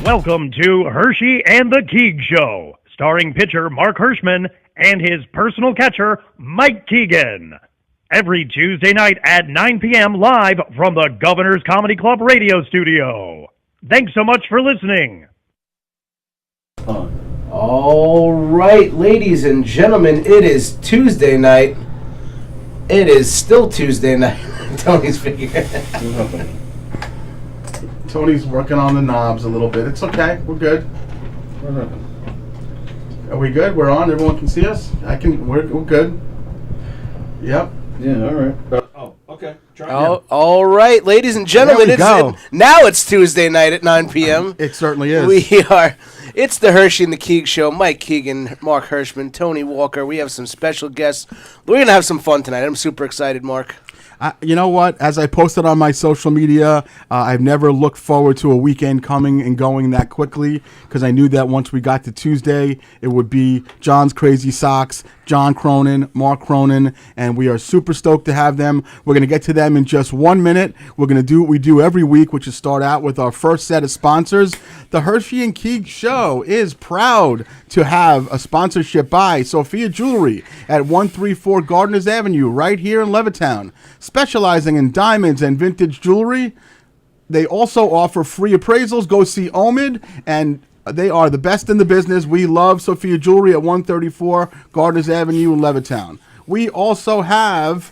Welcome to Herschy and the Keegs Show, starring pitcher Mark Hirschman and his personal catcher, Mike Keegan. Every Tuesday night at 9 p.m. live from the Governor's Comedy Club radio studio. Thanks so much for listening. All right, ladies and gentlemen, it is Tuesday night. It is still Tuesday night. Tony's figuring. Tony's working on the knobs a little bit. It's okay. We're good. Are we good? We're on. Everyone can see us. We're good. Yep. Yeah. All right. Okay. All right, ladies and gentlemen, now it's Tuesday night at 9 p.m. It certainly is. It's the Herschy and the Keegs Show. Mike Keegan, Mark Hirschman, Tony Walker. We have some special guests. We're going to have some fun tonight. I'm super excited, Mark. You know what? As I posted on my social media, I've never looked forward to a weekend coming and going that quickly, because I knew that once we got to Tuesday, it would be John's Crazy Socks, John Cronin, Mark Cronin, and we are super stoked to have them. We're going to get to them in just 1 minute. We're going to do what we do every week, which is start out with our first set of sponsors. The Herschy and Keegs Show is proud to have a sponsorship by Sophia Jewelry at 134 Gardeners Avenue, right here in Levittown. Specializing in diamonds and vintage jewelry. They also offer free appraisals. Go see Omid, and they are the best in the business. We love Sophia Jewelry at 134 Gardeners Avenue in Levittown. We also have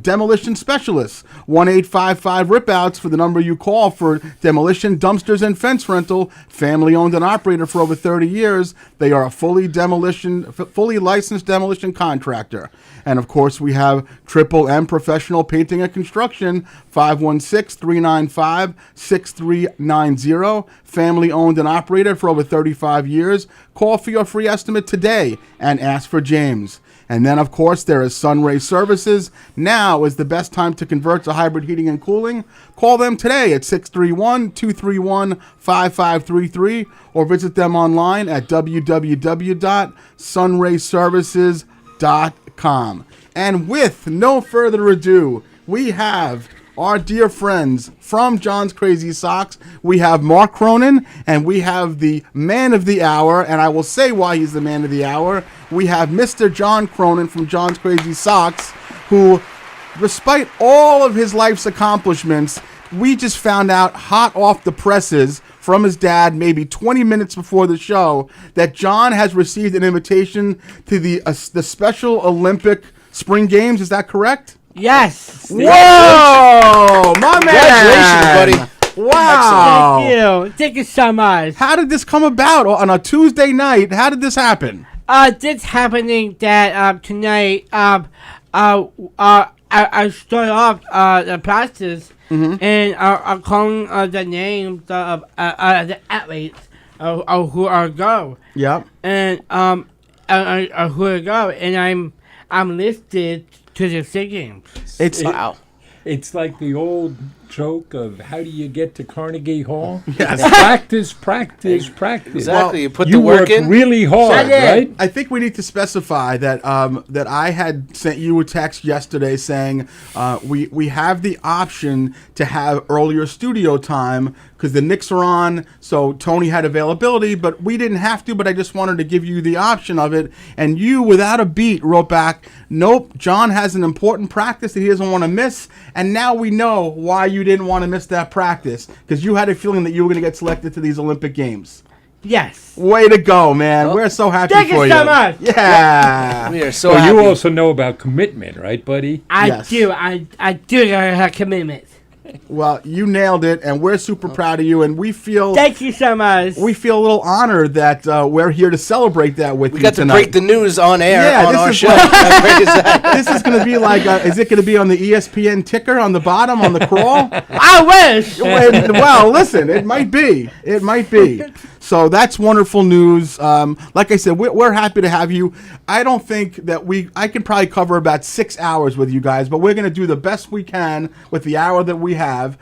demolition specialists, 1-855-RIP-OUTS for the number you call for demolition, dumpsters, and fence rental. Family owned and operated for over 30 years. They are a fully licensed demolition contractor. And of course, we have Triple M Professional Painting and Construction, 516-395-6390. Family owned and operated for over 35 years. Call for your free estimate today and ask for James. And then, of course, there is Sunray Services. Now is the best time to convert to hybrid heating and cooling. Call them today at 631-231-5533 or visit them online at www.sunrayservices.com. And with no further ado, we have our dear friends from John's Crazy Socks. We have Mark Cronin, and we have the man of the hour, and I will say why he's the man of the hour. We have Mr. John Cronin from John's Crazy Socks, who, despite all of his life's accomplishments, we just found out hot off the presses from his dad maybe 20 minutes before the show that John has received an invitation to the Special Olympic Spring Games. Is that correct? Yes. Whoa, my man! Congratulations, buddy. Wow. Thank you so much. How did this come about on a Tuesday night? How did this happen? This happening that tonight. I started off the practice and I'm calling the names of the athletes who are go. Yep. And who are go, and I'm listed to the SIG Games. Wow. It's like the old joke of how do you get to Carnegie Hall? Yes. Practice. Exactly. Well, you put the work in. Really hard, right? I think we need to specify that that I had sent you a text yesterday saying we have the option to have earlier studio time because the Knicks are on, so Tony had availability, but we didn't have to, but I just wanted to give you the option of it. And you, without a beat, wrote back, nope, John has an important practice that he doesn't want to miss, and now we know why you didn't want to miss that practice, because you had a feeling that you were going to get selected to these Olympic Games. Yes. Way to go, man. Well, we're so happy thank for you so much. Yeah. We are so Well, happy. you also know about commitment, right, buddy? I do have commitment. Well, you nailed it, and we're super proud of you, and we feel Thank you so much. we feel a little honored that we're here to celebrate that with We you got to tonight. break the news on air on our show. Like, this is going to be like, is it going to be on the ESPN ticker on the bottom on the crawl? I wish. Well, listen, it might be. It might be. So that's wonderful news. Like I said, we're happy to have you. I don't think that I can probably cover about 6 hours with you guys, but we're going to do the best we can with the hour that we have.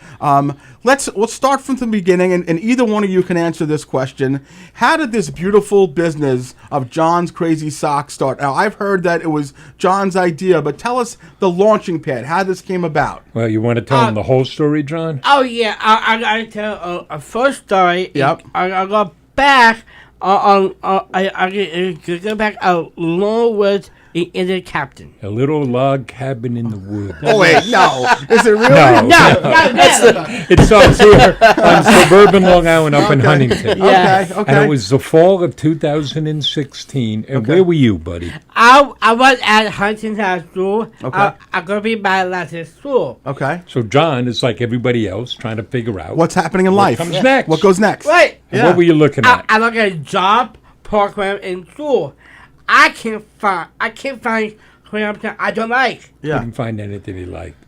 Let's start from the beginning, and either one of you can answer this question. How did this beautiful business of John's Crazy Socks start? Now, I've heard that it was John's idea, but tell us the launching pad, how this came about. Well, you want to tell them the whole story, John? Oh, yeah. I got to tell a first story. Yep. I got back I go back a long woods in the captain. A little log cabin in the woods. Oh, wait, no. Is it really? No. It's up here on suburban Long Island up in Huntington. Yeah. Okay. And it was the fall of 2016. And where were you, buddy? I was at Huntington High School. Okay. I'm going to be my last school. Okay. So John is like everybody else trying to figure out What's happening in life? comes next. What goes next? Right. And what were you looking at? I look at a job program in school. I can't find programs that I don't like. Yeah. Couldn't find anything he liked.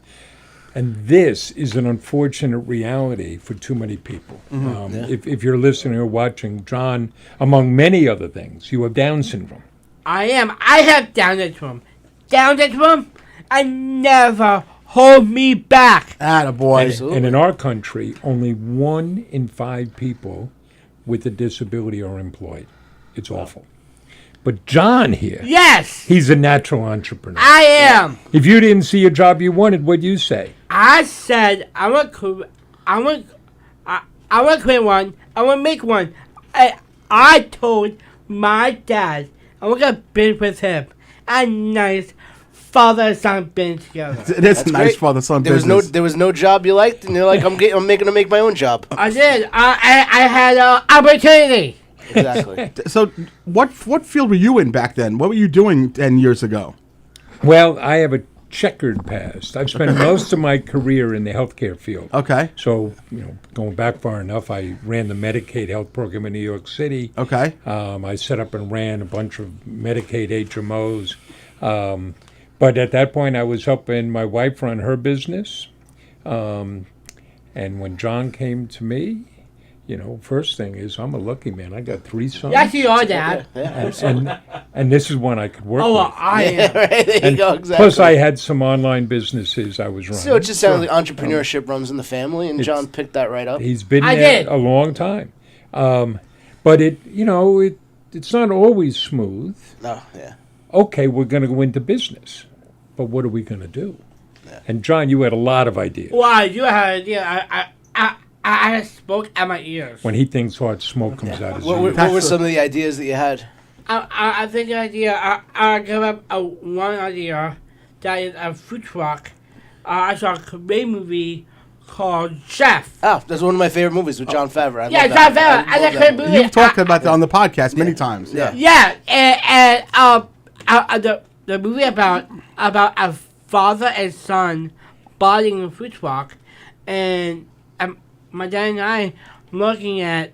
And this is an unfortunate reality for too many people. If you're listening or watching, John, among many other things, you have Down syndrome. I have Down syndrome. Down syndrome, I never hold me back. Attaboy. And in our country, only 1 in 5 people with a disability are employed. It's awful. But John here, Yes, he's a natural entrepreneur. I am. If you didn't see a job you wanted, what'd you say? I said I want to create one. I want to make one. I told my dad I want to bid with him. A nice father and son bid together. It is a nice great. father-son There business. was no job you liked, and you're like, I'm making to make my own job. I did. I had an opportunity. Exactly. So what field were you in back then? What were you doing 10 years ago? Well, I have a checkered past. I've spent most of my career in the healthcare field. Okay. So, going back far enough, I ran the Medicaid health program in New York City. Okay. I set up and ran a bunch of Medicaid HMOs. But at that point, I was helping my wife run her business. And when John came to me, first thing is I'm a lucky man. I got 3 sons. Yes, you are, Dad. And this is one I could work Oh, with. I am. Right, there you go, exactly. Plus, I had some online businesses I was running. So it just sounds like entrepreneurship runs in the family, and John picked that right up. He's been I there did. a long time. But it's not always smooth. No, yeah. Okay, we're going to go into business, but what are we going to do? Yeah. And John, you had a lot of ideas. Well, you had I had smoke at my ears. When he thinks hot, smoke comes out his ears. What were some of the ideas that you had? I think the idea, I gave up one idea that is a food truck. I saw a Korean movie called Chef. Oh, that's one of my favorite movies with Jon Favreau. I Yeah, love Jon that. Favreau. I like that movie. You've talked about that on the podcast many times. Yeah. Yeah, and the movie about a father and son bonding a food truck, and my dad and I looking at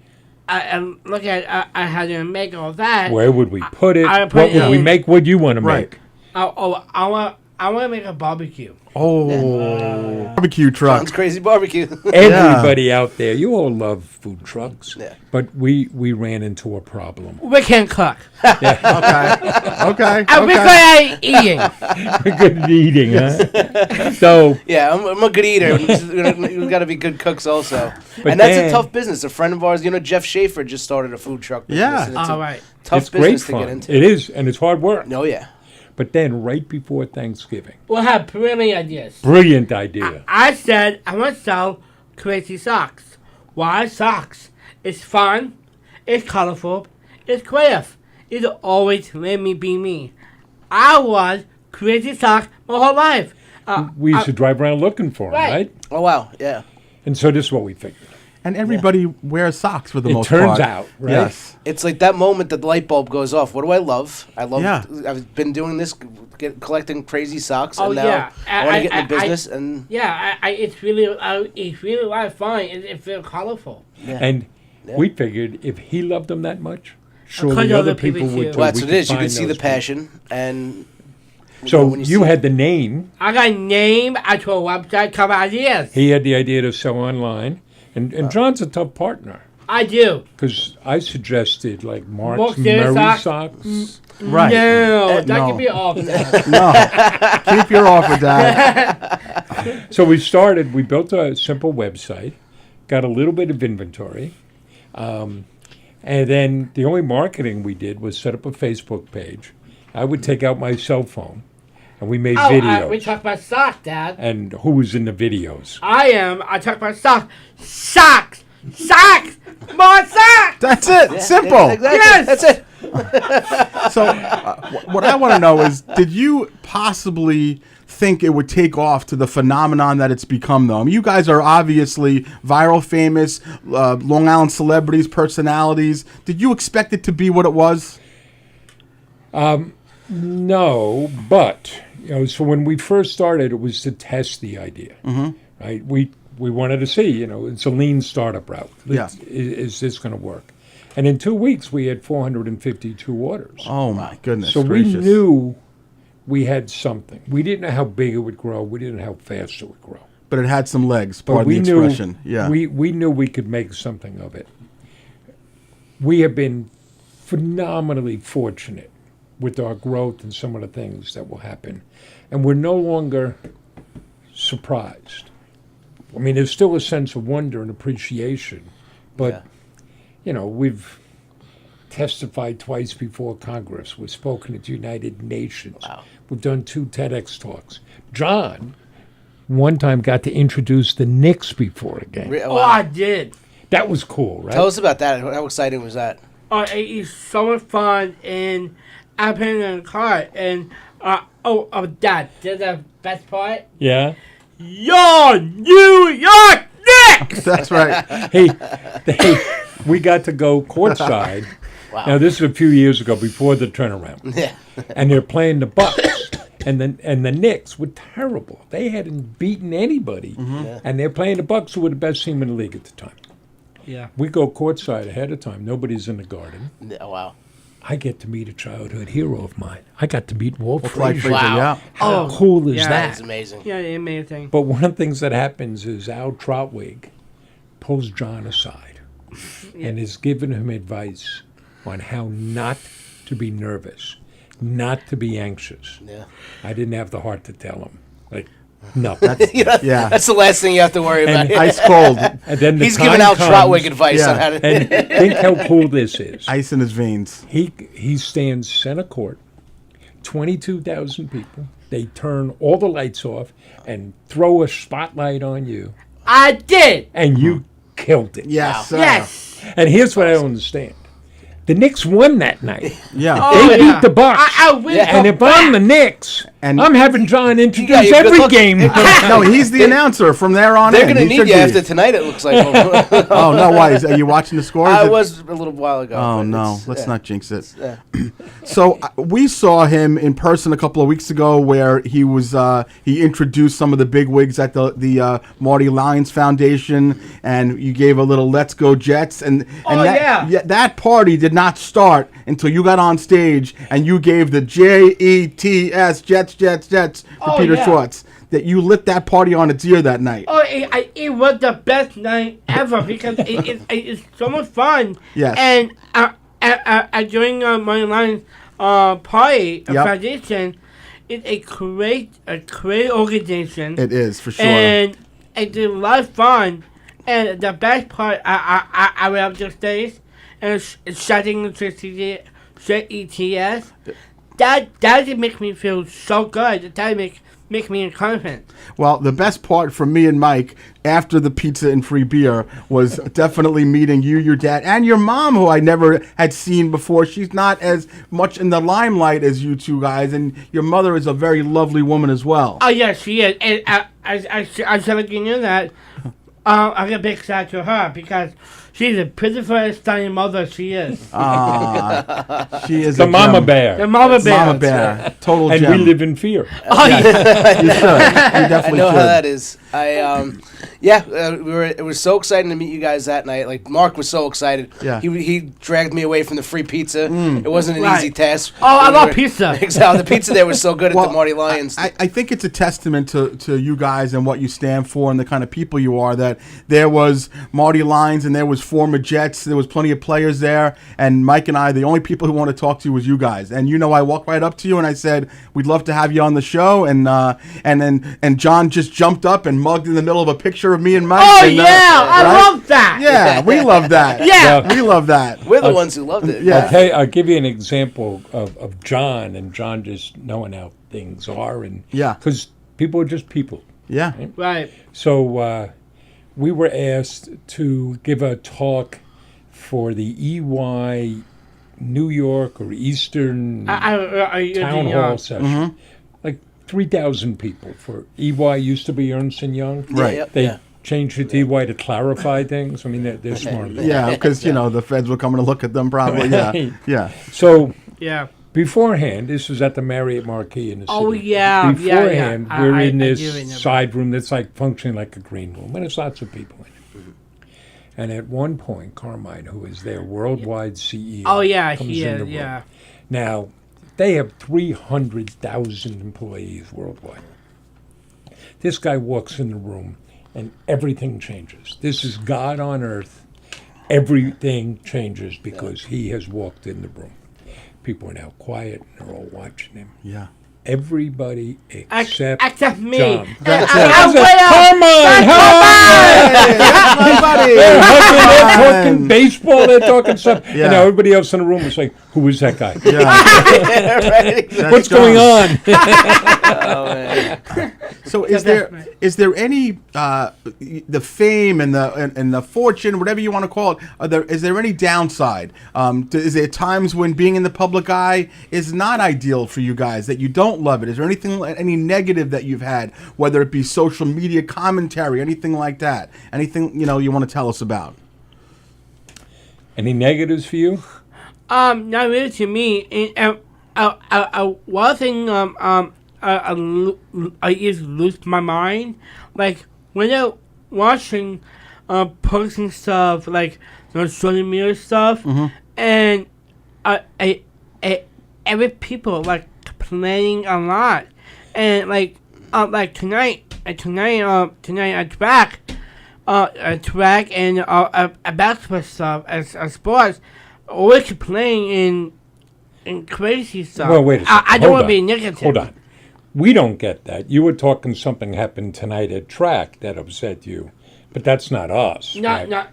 how to make all that. Where would we put it? I put What it would we in- make? What do you want to Right. make? I want to make a barbecue. Oh, barbecue truck. John's Crazy Barbecue. Everybody out there, you all love food trucks, Yeah. but we ran into a problem. We can cook. Okay. And we're good at eating. Good at eating, huh? So, Yeah, I'm a good eater. We've got to be good cooks also. But And that's then- a tough business. A friend of ours, Jeff Schaefer just started a food truck business. Yeah. And it's All a right. tough it's great business to fun. get into. It is, and it's hard work. Oh, yeah. But then, right before Thanksgiving, We'll have brilliant ideas. brilliant idea. I said I want to sell crazy socks. Why socks? It's fun. It's colorful. It's creative. It'll always let me be me. I was crazy socks my whole life. We used to drive around looking for them, Right. right? Oh, wow. Yeah. And so this is what we figured. And everybody wears socks for the It most turns part. out, right? Yes. It's like that moment that the light bulb goes off. What do I love? Yeah. I've been doing this, collecting crazy socks, Oh, and now yeah. I want to get in the I- business. And Yeah, it's really a lot of fun. It feels colorful. And we figured if he loved them that much, surely could other other people people would too. too. well, that's We what it is. You find can see the those people. passion, and So when you see- had the name. I got a name. I told a website, couple ideas. He had the idea to sell online. And John's a tough partner. I do. Because I suggested like Mark's Mark's Murray Murray socks? socks. Right. No, that no. could be off. No. Keep your offer, Dad. So we built a simple website, got a little bit of inventory, and then the only marketing we did was set up a Facebook page. I would take out my cell phone, and we made videos. We talk about socks, Dad. And who was in the videos? I talk about socks. Socks! Socks! More socks! That's it. Simple. Exactly. Yes! That's it. So, what I want to know is, did you possibly think it would take off to the phenomenon that it's become, though? I mean, you guys are obviously viral, famous, Long Island celebrities, personalities. Did you expect it to be what it was? No, but so when we first started, it was to test the idea, right? We wanted to see, it's a lean startup route. Yeah. Is this going to work? And in 2 weeks, we had 452 orders. Oh my goodness! So gracious. we knew we had something. We didn't know how big it would grow. We didn't know how fast it would grow. But it had some legs. But Pardon we the expression. Yeah. we knew we could make something of it. We have been phenomenally fortunate with our growth and some of the things that will happen. And we're no longer surprised. I mean, there's still a sense of wonder and appreciation, but, we've testified twice before Congress. We've spoken at the United Nations. Wow. We've done 2 TEDx talks. John, one time, got to introduce the Knicks before a game. Oh, I did. That was cool, right? Tell us about that. How exciting was that? It's so much fun, and I've been in a car, and Dad, this is the best part. Yeah. Your New York Knicks! That's right. Hey, we got to go courtside. Wow. Now, this is a few years ago before the turnaround. Yeah. And they're playing the Bucks. And the Knicks were terrible. They hadn't beaten anybody. Yeah. And they're playing the Bucks, who were the best team in the league at the time. Yeah. We go courtside ahead of time. Nobody's in the garden. Oh, wow. I get to meet a childhood hero of mine. I got to meet Walt Clyde Frazier. Frazier, Wow. yeah. How cool is yeah. That's that? amazing. Yeah, amazing. But one of the things that happens is Al Trotwig pulls John aside and is giving him advice on how not to be nervous, not to be anxious. Yeah. I didn't have the heart to tell him. Like, no. Yeah. That's the last thing you have to worry about. And Ice cold. And then the He's time giving out comes, Trotwig advice Yeah. on how to. And think how cool this is. Ice in his veins. He stands center court, 22,000 people. They turn all the lights off and throw a spotlight on you, I did! and you killed it. Yes. sir. Yes! And here's what I don't understand. The Knicks won that night. Yeah. Oh, They yeah. beat the Bucks. I win And the if I'm the Knicks, And- I'm having John got introduce your good every look. game. No, he's the announcer from there on They're in. going to He need should you be. after tonight, it looks like. Oh, no, why? Are you watching the scores? I was a little while ago. Oh, but no. it's- Let's yeah. not jinx it. So we saw him in person a couple of weeks ago where he was he introduced some of the big wigs at the Marty Lyons Foundation, and you gave a little "Let's Go Jets," and Oh, yeah. that party did not start until you got on stage and you gave the JETS Jets to Oh, Peter yeah. Schwartz. That you lit that party on its ear that night. Oh, it was the best night ever because it's so much fun. Yes. And during my line party, Yep. foundation, it's a great organization. It is for sure. And it's a lot of fun. And the best part, I went up the stage and it's shutting the ETS. That makes me feel so good. That make me confident. Well, the best part for me and Mike after the pizza and free beer was definitely meeting you, your dad, and your mom, who I never had seen before. She's not as much in the limelight as you two guys, and your mother is a very lovely woman as well. Oh, yeah, she is. And I should let you know that. I got a big shout out to her because she's a pretty stunning mother. She is. She is The a mama gem. bear. The mama bear. Mama bear. Total And gem. we live in fear. Oh, yeah. You should. You I definitely know should. how that is. It was so exciting to meet you guys that night. Like Mark was so excited. Yeah. He dragged me away from the free pizza. It wasn't an Right. easy task. Oh, I We love were- pizza. Exactly. The pizza there was so good at Well, the Marty Lyons. I think it's a testament to you guys and what you stand for and the kind of people you are that but there was Marty Lyons and there was former Jets. There was plenty of players there, and Mike and I, the only people who want to talk to you was you guys. And I walked right up to you and I said, "We'd love to have you on the show." And John just jumped up and mugged in the middle of a picture of me and Mike. Oh, and, yeah, I love that. Yeah, we love that. Yeah. We love that. We're the ones who loved it. Yeah. I'll give you an example of John, and John just knowing how things are, and Yeah. because people are just people. Yeah. Right. So we were asked to give a talk for the EY New York or Eastern Town Hall session. Like 3,000 people for EY used to be Ernst & Young. Right. Yep. They changed it to EY to clarify things. I mean, they're smart. Yeah, because the feds were coming to look at them probably. Yeah. Right. Yeah. So Yeah. beforehand, this was at the Marriott Marquis in the city. Oh, yeah. Beforehand, yeah. we're I in do this remember. side room that's like functioning like a green room, and there's lots of people in it. And at one point, Carmine, who is their worldwide CEO, Oh, yeah, comes he in is, the room. yeah. Now, they have 300,000 employees worldwide. This guy walks in the room, and everything changes. This is God on earth. Everything changes because he has walked in the room. People are now quiet, and they're all watching him. Yeah. Everybody except me. John. That's Carmine, how are you? My buddy. They're hugging, they're talking baseball, they're talking stuff. Yeah. And now everybody else in the room is like, who is that guy? Yeah. Right. That's What's John. going on? Oh, man. So is there any the fame and the fortune, whatever you want to call it, is there any downside? Is there times when being in the public eye is not ideal for you guys, that you don't love it? Is there any negative that you've had, whether it be social media commentary, anything like that? Anything you want to tell us about? Any negatives for you? Not really to me. One thing I just lose my mind. Like when I'm watching posting stuff like social media stuff, and every people like complaining a lot, and like tonight at track and basketball stuff as sports, always complaining and crazy stuff. Well, wait a second. I don't want to be negative. Hold on. We don't get that. You were talking something happened tonight at track that upset you, but that's not us. No, right?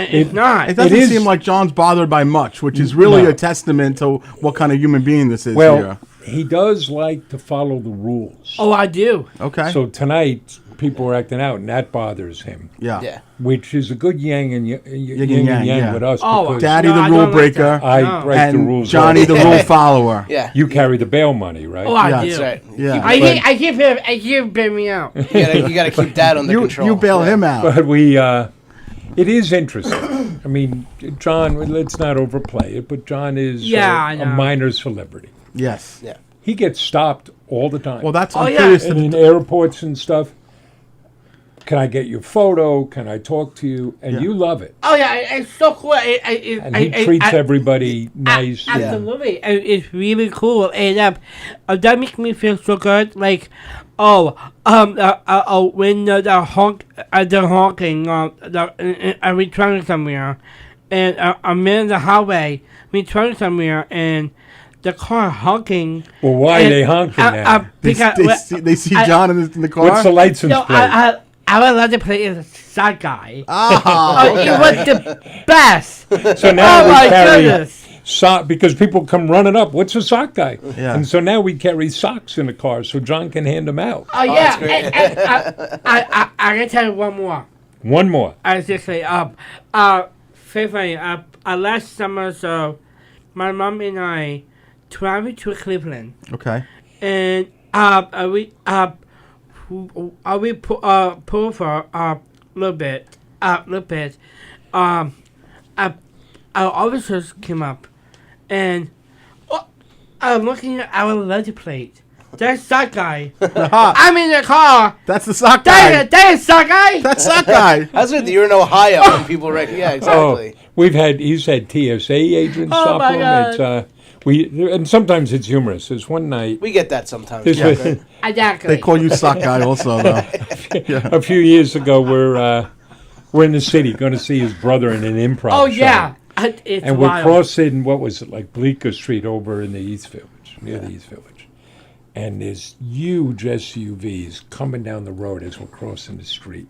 it's not. It doesn't is- seem like John's bothered by much, which is really No. a testament to what kind of human being this is Well, here. he does like to follow the rules. Oh, I do. Okay. So tonight, people were acting out, and that bothers him. yeah. Yeah. Which is a good yin and yang yeah. with us. Oh, because Daddy No, the I rule don't like breaker, that. I No. break the and rules. Johnny all the time. rule follower. Yeah. You carry the bail money, right? Oh, I Yeah. do. That's right. Yeah. I keep bail me out. You gotta keep that under control. You bail him out. But it is interesting. I mean, John, let's not overplay it, but John is I a know. minor celebrity. Yes. Yeah. He gets stopped all the time. Well, that's Oh, I'm yeah. curious. and in airports and stuff. Can I get your photo? Can I talk to you? And Yeah. you love it. Oh yeah, it's so cool. And he treats everybody nice. Absolutely, it's really cool, and that makes me feel so good. Like, when the honking, I'm returning somewhere, and I'm in the highway, returning somewhere, and the car honking. Well, why are they honking now? They see John in the car. What's the license No, plate? I would love to play as a sad guy. Oh, It was the best. So now Oh we my carry goodness. sock because people come running up. What's a sock guy? Yeah. And so now we carry socks in the car so John can hand them out. Oh yeah, that's great. and I can tell you one more. One more. I was just say Faithfully, last summer, so my mom and I traveled to Cleveland, Okay. and we pull for a little bit. Our officers came up, and I'm looking at our letter plate. That's that guy. I'm in the car. That's the sock guy. That is that guy. That's that guy. That's what you're in Ohio and people yeah, exactly. He's had TSA agents Oh, stop my him. God. And sometimes it's humorous. There's one night. We get that sometimes. This Yeah. was Exactly. They call you sock guy also, though. a few years ago, We're in the city, going to see his brother in an improv Oh show. yeah, it's And we're wild. crossing, what was it, like Bleecker Street over in the East Village, near the East Village. And there's huge SUVs coming down the road as we're crossing the street.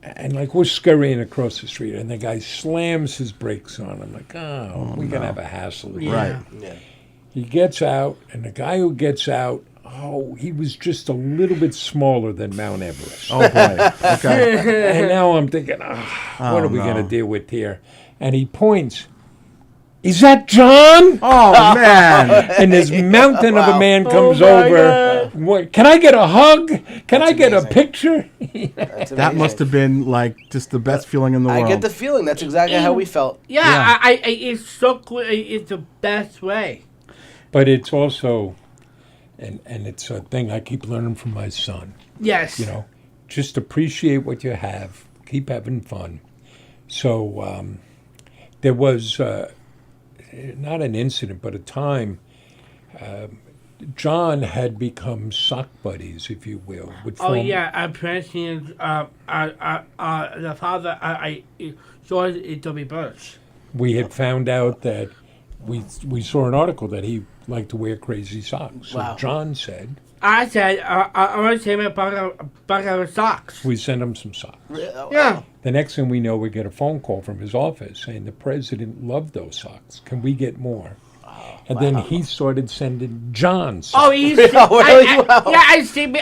And like we're scurrying across the street, and the guy slams his brakes on. I'm like, oh we're going to have a hassle again. Yeah. Right. Yeah. He gets out, and the guy who gets out, he was just a little bit smaller than Mount Everest. Oh boy. Okay. And now I'm thinking, what are we going to deal with here? And he points. Is that John? Oh man. And this mountain of a man comes my over. What, can I get a hug? Can I get amazing. a picture? That's That amazing. must have been like just the best feeling in the world. I get the feeling that's exactly how we felt. Yeah, Yeah. I it's so cool. It's the best way. But it's also, and it's a thing I keep learning from my son. Yes. You know, just appreciate what you have. Keep having fun. So there was not an incident, but a time. John had become sock buddies, if you will. With Oh yeah, President, the father, George W. Bush. We had found out that we saw an article that he liked to wear crazy socks. So Wow. John said, I said, I want to send him a bucket of socks. we sent him some socks. Yeah. The next thing we know, we get a phone call from his office saying the president loved those socks. Can we get more? And then he started sending John socks. Oh, he's Really? Wow. yeah. I see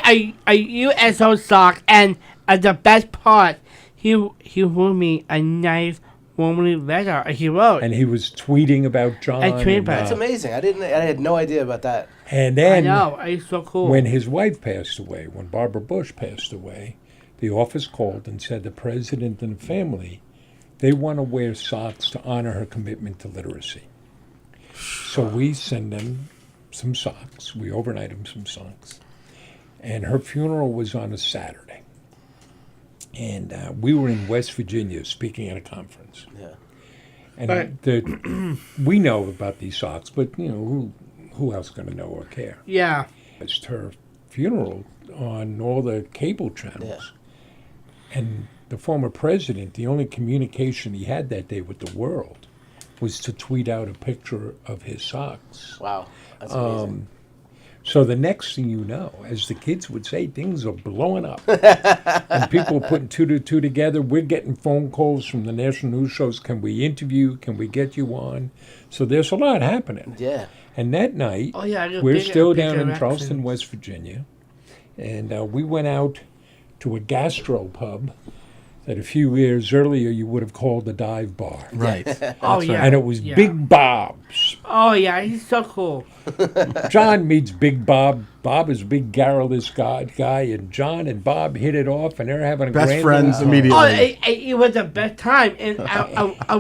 a USO sock, and the best part, he wrote me a nice womanly letter. He wrote. And he was tweeting about John. I tweeted about That's amazing. I had no idea about that. And I then know, it's so cool. when his wife passed away, when Barbara Bush passed away, the office called and said the president and the family, they want to wear socks to honor her commitment to literacy. So we send them some socks. We overnight them some socks. And her funeral was on a Saturday. And we were in West Virginia speaking at a conference. Yeah. And Right. we know about these socks, but you know, who else going to know or care? yeah. It's her funeral on all the cable channels. And the former president, the only communication he had that day with the world was to tweet out a picture of his socks. Wow. That's amazing. So the next thing you know, as the kids would say, things are blowing up. And people are putting two to two together. We're getting phone calls from the national news shows. Can we interview? Can we get you on? So there's a lot happening. Yeah. And that night, Oh, yeah, I got we're big- still big down in erections. Charleston, West Virginia. And we went out to a gastro pub that a few years earlier you would have called a dive bar. Right. Oh yeah. And it was yeah. Big Bob's. Oh yeah, he's so cool. John meets Big Bob. Bob is a big garrulous guy, and John and Bob hit it off, and they're having a Best grand friends old time. immediately. Oh, it was the best time, and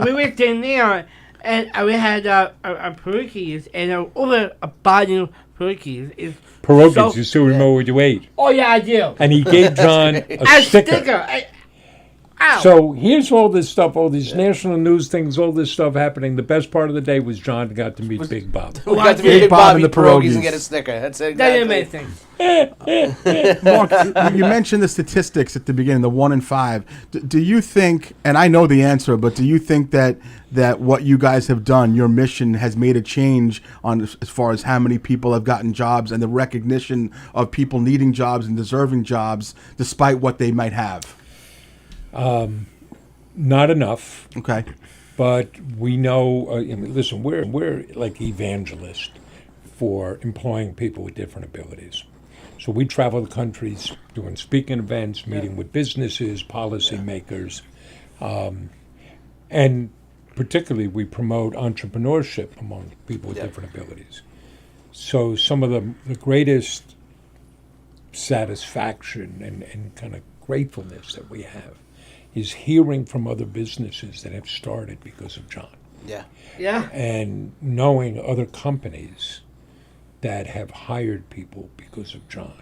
we were sitting there, and we had pierogies, and over a bottle of pierogies. Pierogies, So- you still remember what you ate. Oh yeah, I do. And he gave John a A sticker. Ow. So here's all this stuff, all these national news things, all this stuff happening. The best part of the day was John got to meet Big Bob. We got to meet Big Big Bob Bob and and the pierogies pierogies. and get a sticker. That's That's exactly. amazing. Mark, you mentioned the statistics at the beginning, the 1 in 5. Do you think, and I know the answer, but do you think that what you guys have done, your mission, has made a change on as far as how many people have gotten jobs and the recognition of people needing jobs and deserving jobs, despite what they might have? Not enough, Okay. but we know. I mean, listen, we're like evangelists for employing people with different abilities. So we travel the countries doing speaking events, meeting with businesses, policymakers, and particularly we promote entrepreneurship among people with different abilities. So some of the greatest satisfaction and kind of gratefulness that we have is hearing from other businesses that have started because of John, Yeah. Yeah. and knowing other companies that have hired people because of John.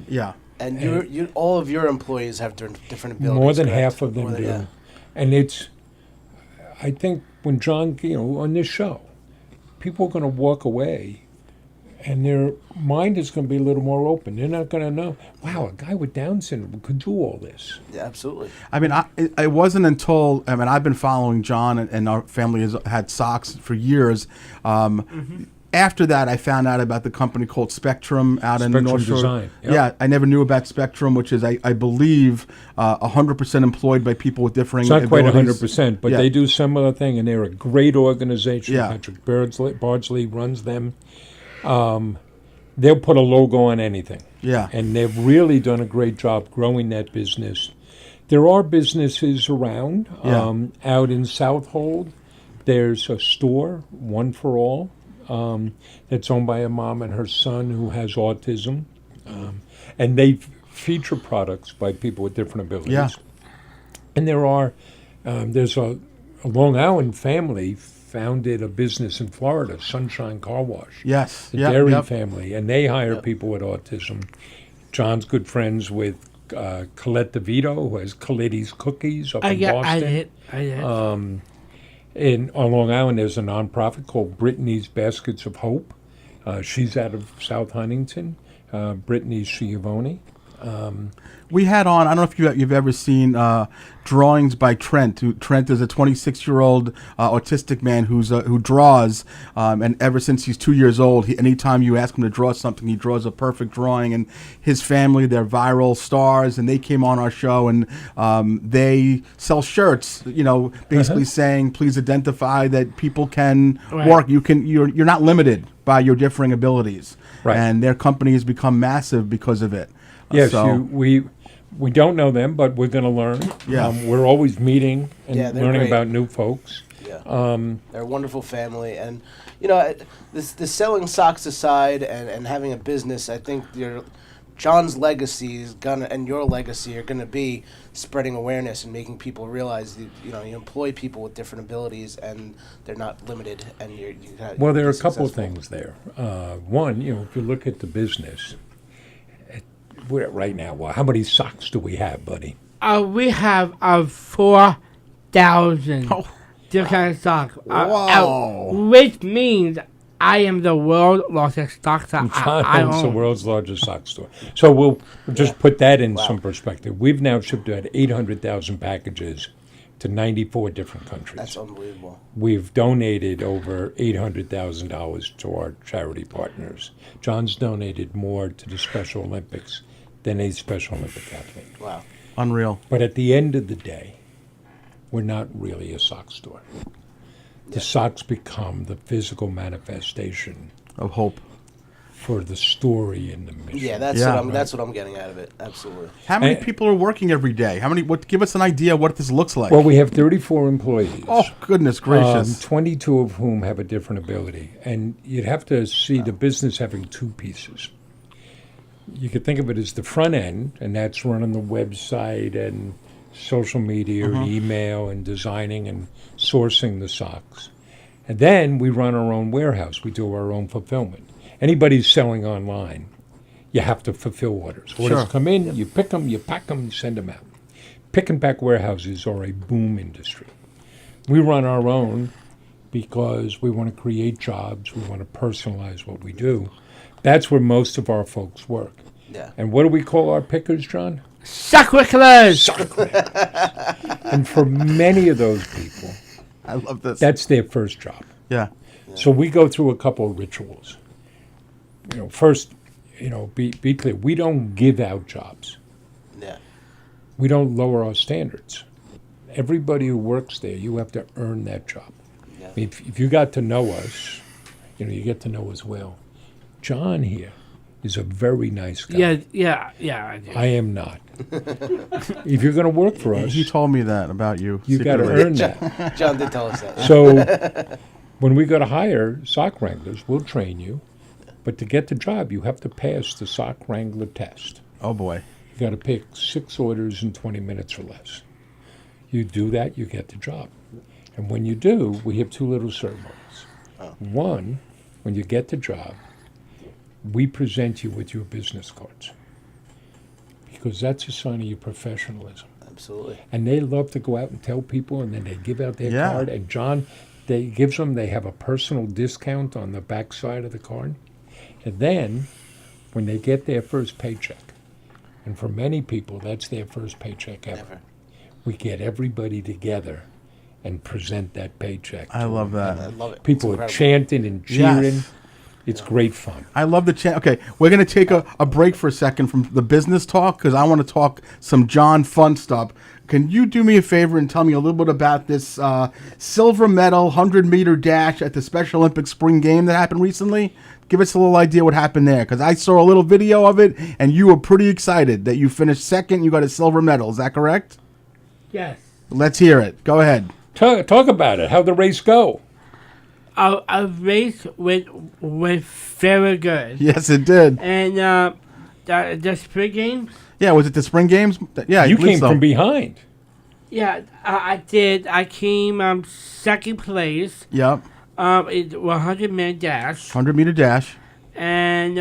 Yeah. And you all of your employees have different abilities. More than correct? half of them More than- do. yeah. And I think when John, on this show, people are going to walk away and their mind is going to be a little more open. They're not going to know, wow, a guy with Down syndrome could do all this. Yeah, absolutely. I mean, it wasn't until I've been following John, and our family has had socks for years. After that, I found out about the company called Spectrum out in Spectrum North Shore. Design, yep. Yeah, I never knew about Spectrum, which is, I believe, 100% employed by people with differing It's not quite abilities. 100%, but Yeah. they do similar thing, and they're a great organization. Yeah. Patrick Bardsley runs them. They'll put a logo on anything. Yeah. And they've really done a great job growing that business. There are businesses around. Yeah. Out in Southold, there's a store, One for All, that's owned by a mom and her son who has autism. And they feature products by people with different abilities. Yeah. And there's a Long Island family founded a business in Florida, Sunshine Car Wash. Yes. The Yep, dairy yep. family, and they hire people with autism. John's good friends with Colette DeVito, who has Coletti's Cookies up in Boston. I did. On Long Island, there's a nonprofit called Brittany's Baskets of Hope. She's out of South Huntington. Brittany Schiavone. We had on, I don't know if you've ever seen drawings by Trent. Trent is a 26-year-old autistic man who draws, and ever since he's 2 years old, anytime you ask him to draw something, he draws a perfect drawing. And his family, they're viral stars, and they came on our show, and they sell shirts, basically saying, please identify that people can work. You're not limited by your differing abilities. Right. And their company has become massive because of it. Yes, So- we don't know them, but we're going to learn. Yeah. We're always meeting and Yeah, they're learning great. about new folks. Yeah. They're a wonderful family. And, the selling socks aside and having a business, I think John's legacy is and your legacy are going to be spreading awareness and making people realize that, you employ people with different abilities and they're not limited. And Well, there are a you're couple of successful. things there. One, if you look at the business, we're at right now, well, how many socks do we have, buddy? We have 4,000 different stocks. Wow. Which means I am the world's largest stock that John I owns the own. world's largest sock store. So we'll just put that in some perspective. We've now shipped out 800,000 packages to 94 different countries. That's unbelievable. We've donated over $800,000 to our charity partners. John's donated more to the Special Olympics than a Special Olympic athlete. Wow. Unreal. But at the end of the day, we're not really a sock store. The socks become the physical manifestation Of hope. for the story and the mission. Yeah, that's what I'm getting out of it. Absolutely. How many And- people are working every day? Give us an idea what this looks like. Well, we have 34 employees. Oh, goodness gracious. 22 of whom have a different ability. And you'd have to see the business having two pieces. You could think of it as the front end, and that's running the website and social media and email and designing and sourcing the socks. And then we run our own warehouse. We do our own fulfillment. Anybody's selling online, you have to fulfill orders. Orders Sure. come in, you pick them, you pack them, you send them out. Pick and pack warehouses are a boom industry. We run our own because we want to create jobs. We want to personalize what we do. That's where most of our folks work. Yeah. And what do we call our pickers, John? Sacrilege! And for many of those people, I love this. that's their first job. Yeah. So we go through a couple of rituals. First, be clear. We don't give out jobs. Yeah. We don't lower our standards. Everybody who works there, you have to earn that job. Yeah. I mean, if you got to know us, you get to know us well. John here is a very nice guy. Yeah, I do. I am not. If you're going to work for us, He told me that about you. you got to secretly. earn that. John did tell us that. So when we go to hire sock wranglers, we'll train you. But to get the job, you have to pass the sock wrangler test. Oh, boy. You got to pick 6 orders in 20 minutes or less. You do that, you get the job. And when you do, we have 2 little ceremonies. One, when you get the job, we present you with your business cards. Because that's a sign of your professionalism. Absolutely. And they love to go out and tell people, and then they give out their Yeah. card. And John, they have a personal discount on the back side of the card. And then, when they get their first paycheck, and for many people, that's their first paycheck ever, we get everybody together and present that paycheck. I love that. I love it. People It's are incredible. chanting and cheering. Yes. It's great fun. I love the chant. Okay, we're going to take a break for a second from the business talk because I want to talk some John fun stuff. Can you do me a favor and tell me a little bit about this silver medal 100-meter dash at the Special Olympics spring game that happened recently? Give us a little idea what happened there because I saw a little video of it and you were pretty excited that you finished second. You got a silver medal. Is that correct? Yes. Let's hear it. Go ahead. Talk about it. How'd the race go? Our race went very good. Yes, it did. And the spring games, Yeah, was it the spring games? Yeah, You I believe came so. from behind. yeah, I did. I came second place. Yep, It 100-meter dash, 100-meter dash. and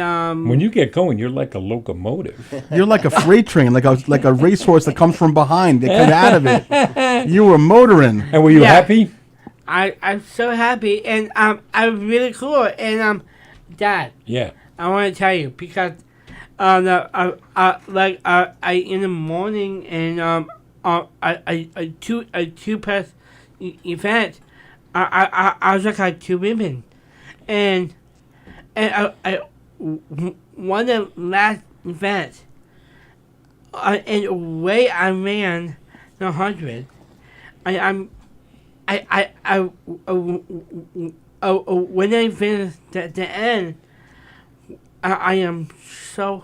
When you get going, you're like a locomotive. You're like a freight train, like a racehorse that comes from behind. They come out of it. You were motoring. And were you Yeah. happy? I'm so happy, and I'm really cool. And Dad, Yeah. I want to tell you because I in the morning and a two-plus event, I was like 2 women, and one of the last event, and the way I ran the 100, when I finished the end, I am so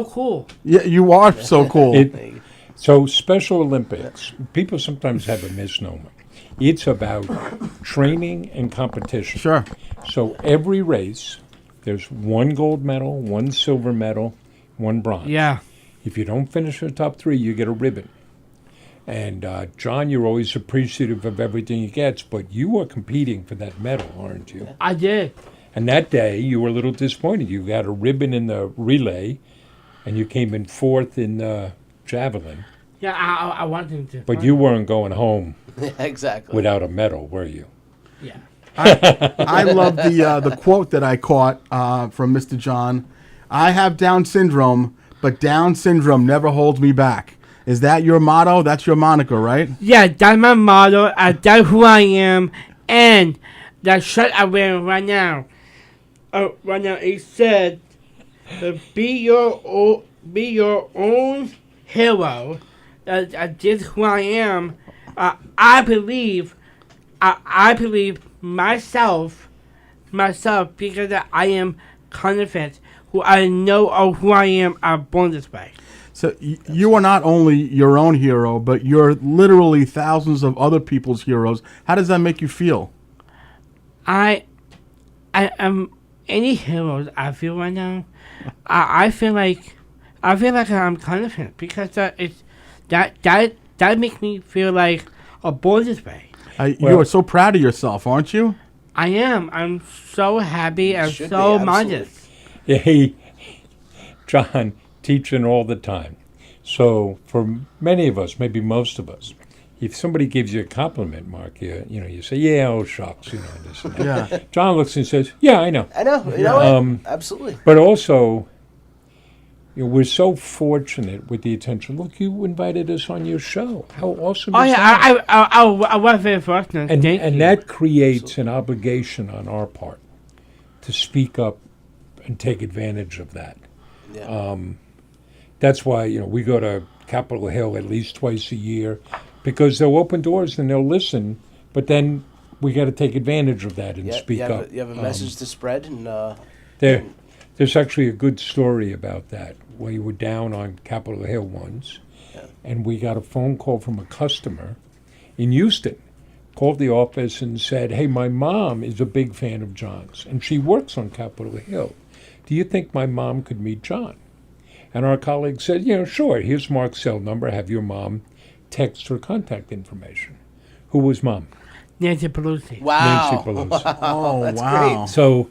cool. Yeah, you are so cool. So Special Olympics, people sometimes have a misnomer. It's about training and competition. Sure. So every race, there's one gold medal, one silver medal, one bronze. Yeah. If you don't finish in the top 3, you get a ribbon. And John, you're always appreciative of everything he gets, but you are competing for that medal, aren't you? I did. And that day, you were a little disappointed. You got a ribbon in the relay, and you came in 4th in the javelin. Yeah, I wanted to. But you weren't going home Yeah, exactly. without a medal, were you? Yeah. I love the quote that I caught from Mr. John. I have Down syndrome, but Down syndrome never holds me back. Is that your motto? That's your moniker, right? Yeah, that's my motto. That's who I am. And that shirt I'm wearing right now. It said, "Be your own hero." This is who I am. I believe myself because I am confident. Who I know of who I am. I'm born this way. So you are not only your own hero, but you're literally thousands of other people's heroes. How does that make you feel? I am any heroes I feel right now. I feel like I'm confident because that makes me feel like a born this way. You are so proud of yourself, aren't you? I am. I'm so happy and should so be, modest. Hey, John, teaching all the time. So for many of us, maybe most of us, if somebody gives you a compliment, Mark, you say, yeah, oh, shucks, this and that. Yeah. John looks and says, yeah, I know. I know. You know what? Absolutely. But also, we're so fortunate with the attention. Look, you invited us on your show. How awesome Oh is yeah, that? I was very fortunate. And Thank you. that creates an obligation on our part to speak up and take advantage of that. Yeah. That's why we go to Capitol Hill at least twice a year, because they'll open doors and they'll listen, but then we got to take advantage of that and Yeah, speak up. You have a message to spread, and There's actually a good story about that. We were down on Capitol Hill once, and we got a phone call from a customer in Houston. Called the office and said, hey, my mom is a big fan of John's, and she works on Capitol Hill. Do you think my mom could meet John? And our colleague said, sure, here's Mark's cell number. Have your mom text her contact information. Who was Mom? Nancy Pelosi. wow. Nancy Pelosi. Oh, That's wow. great. So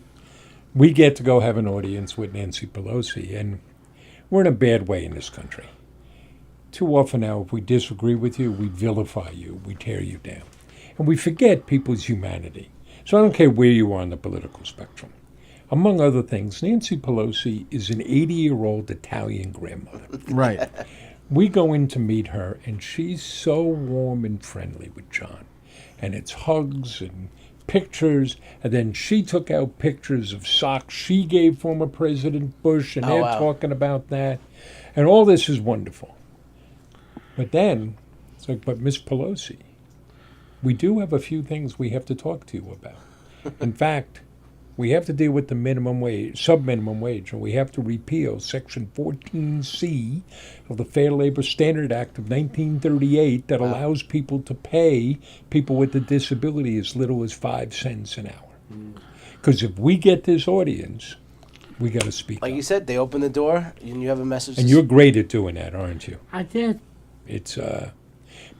we get to go have an audience with Nancy Pelosi, and we're in a bad way in this country. Too often now, if we disagree with you, we vilify you, we tear you down. And we forget people's humanity. So I don't care where you are on the political spectrum. Among other things, Nancy Pelosi is an 80-year-old Italian grandmother. Right. We go in to meet her, and she's so warm and friendly with John. And it's hugs and pictures, and then she took out pictures of socks she gave former President Bush, and they're talking about that. And all this is wonderful. But then, it's like, but Miss Pelosi, we do have a few things we have to talk to you about. In fact, we have to deal with the minimum wage, sub-minimum wage, and we have to repeal Section 14C of the Fair Labor Standard Act of 1938 that allows people to pay people with a disability as little as 5 cents an hour. Because if we get this audience, we got to speak Like up. you said, they open the door, and you have a message. And you're great at doing that, aren't you? I did. It's,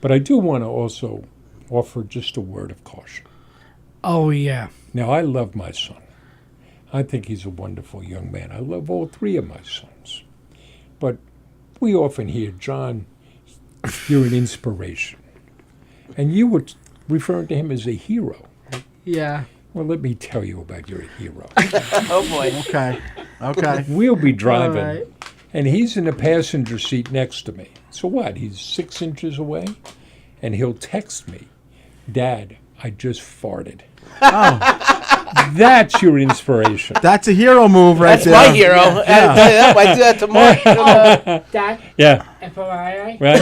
but I do want to also offer just a word of caution. Oh, yeah. Now, I love my son. I think he's a wonderful young man. I love all 3 of my sons. But we often hear, John, you're an inspiration. And you were referring to him as a hero. Yeah. Well, let me tell you about your hero. Oh, boy. Okay. We'll be driving, All right. and he's in the passenger seat next to me. So what? He's 6 inches away, and he'll text me, Dad, I just farted. Oh, That's your inspiration. that's a hero move right That's there. my hero. I do that to Mark. Dad, Yeah, FYI, right?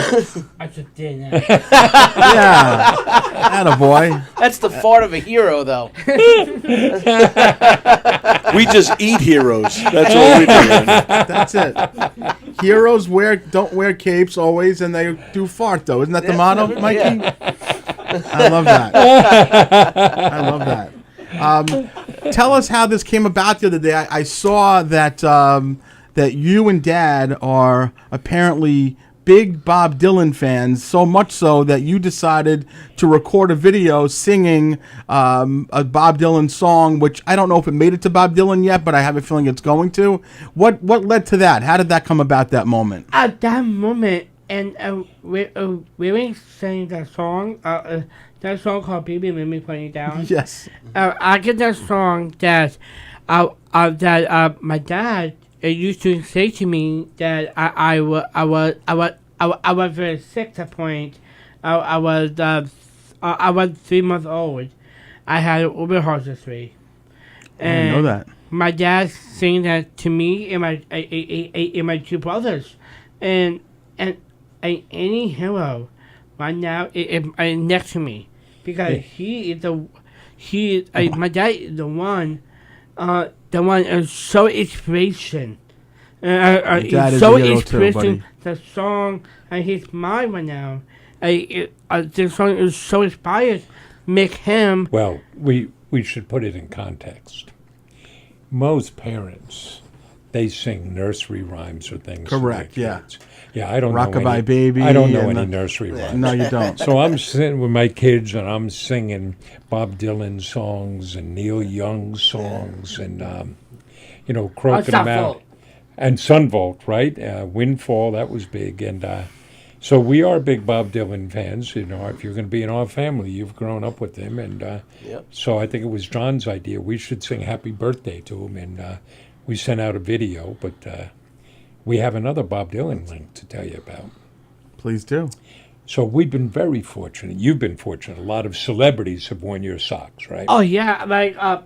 I just did that. Yeah. Attaboy. That's the fart of a hero, though. We just eat heroes. That's what we do. That's it. Heroes don't wear capes always, and they do fart though. Isn't that the motto, Mikey? Yeah. I love that. I love that. Tell us how this came about the other day. I saw that that you and Dad are apparently big Bob Dylan fans, so much so that you decided to record a video singing a Bob Dylan song, which I don't know if it made it to Bob Dylan yet, but I have a feeling it's going to. What led to that? How did that come about, that moment? At that moment, and we were singing that song called Baby Let Me Put You Down. Yes. I get that song that my dad used to say to me that I was very sick at that point. I was 3 months old. I had open heart surgery. I didn't know that. My dad sang that to me and my 2 brothers, and any hero right now is next to me, because my dad is the one is so inspiration. Dad is so a hero too, inspiration. buddy. The song and his mind right now. The song is so inspired. Make him. Well, we should put it in context. Most parents, they sing nursery rhymes or things. Correct, to their yeah. kids. Yeah, I don't know Rockabye any, Baby I don't know and any the- nursery rhymes. No, you don't. So I'm sitting with my kids and I'm singing Bob Dylan songs and Neil Young songs and croaking them out. Sunvolt. And Sunvolt, right? Windfall, that was big. And so we are big Bob Dylan fans. You know, if you're going to be in our family, you've grown up with him. And Yep. so I think it was John's idea. We should sing Happy Birthday to him. And we sent out a video, but we have another Bob Dylan link to tell you about. Please do. So we've been very fortunate. You've been fortunate. A lot of celebrities have worn your socks, right? Oh yeah, like I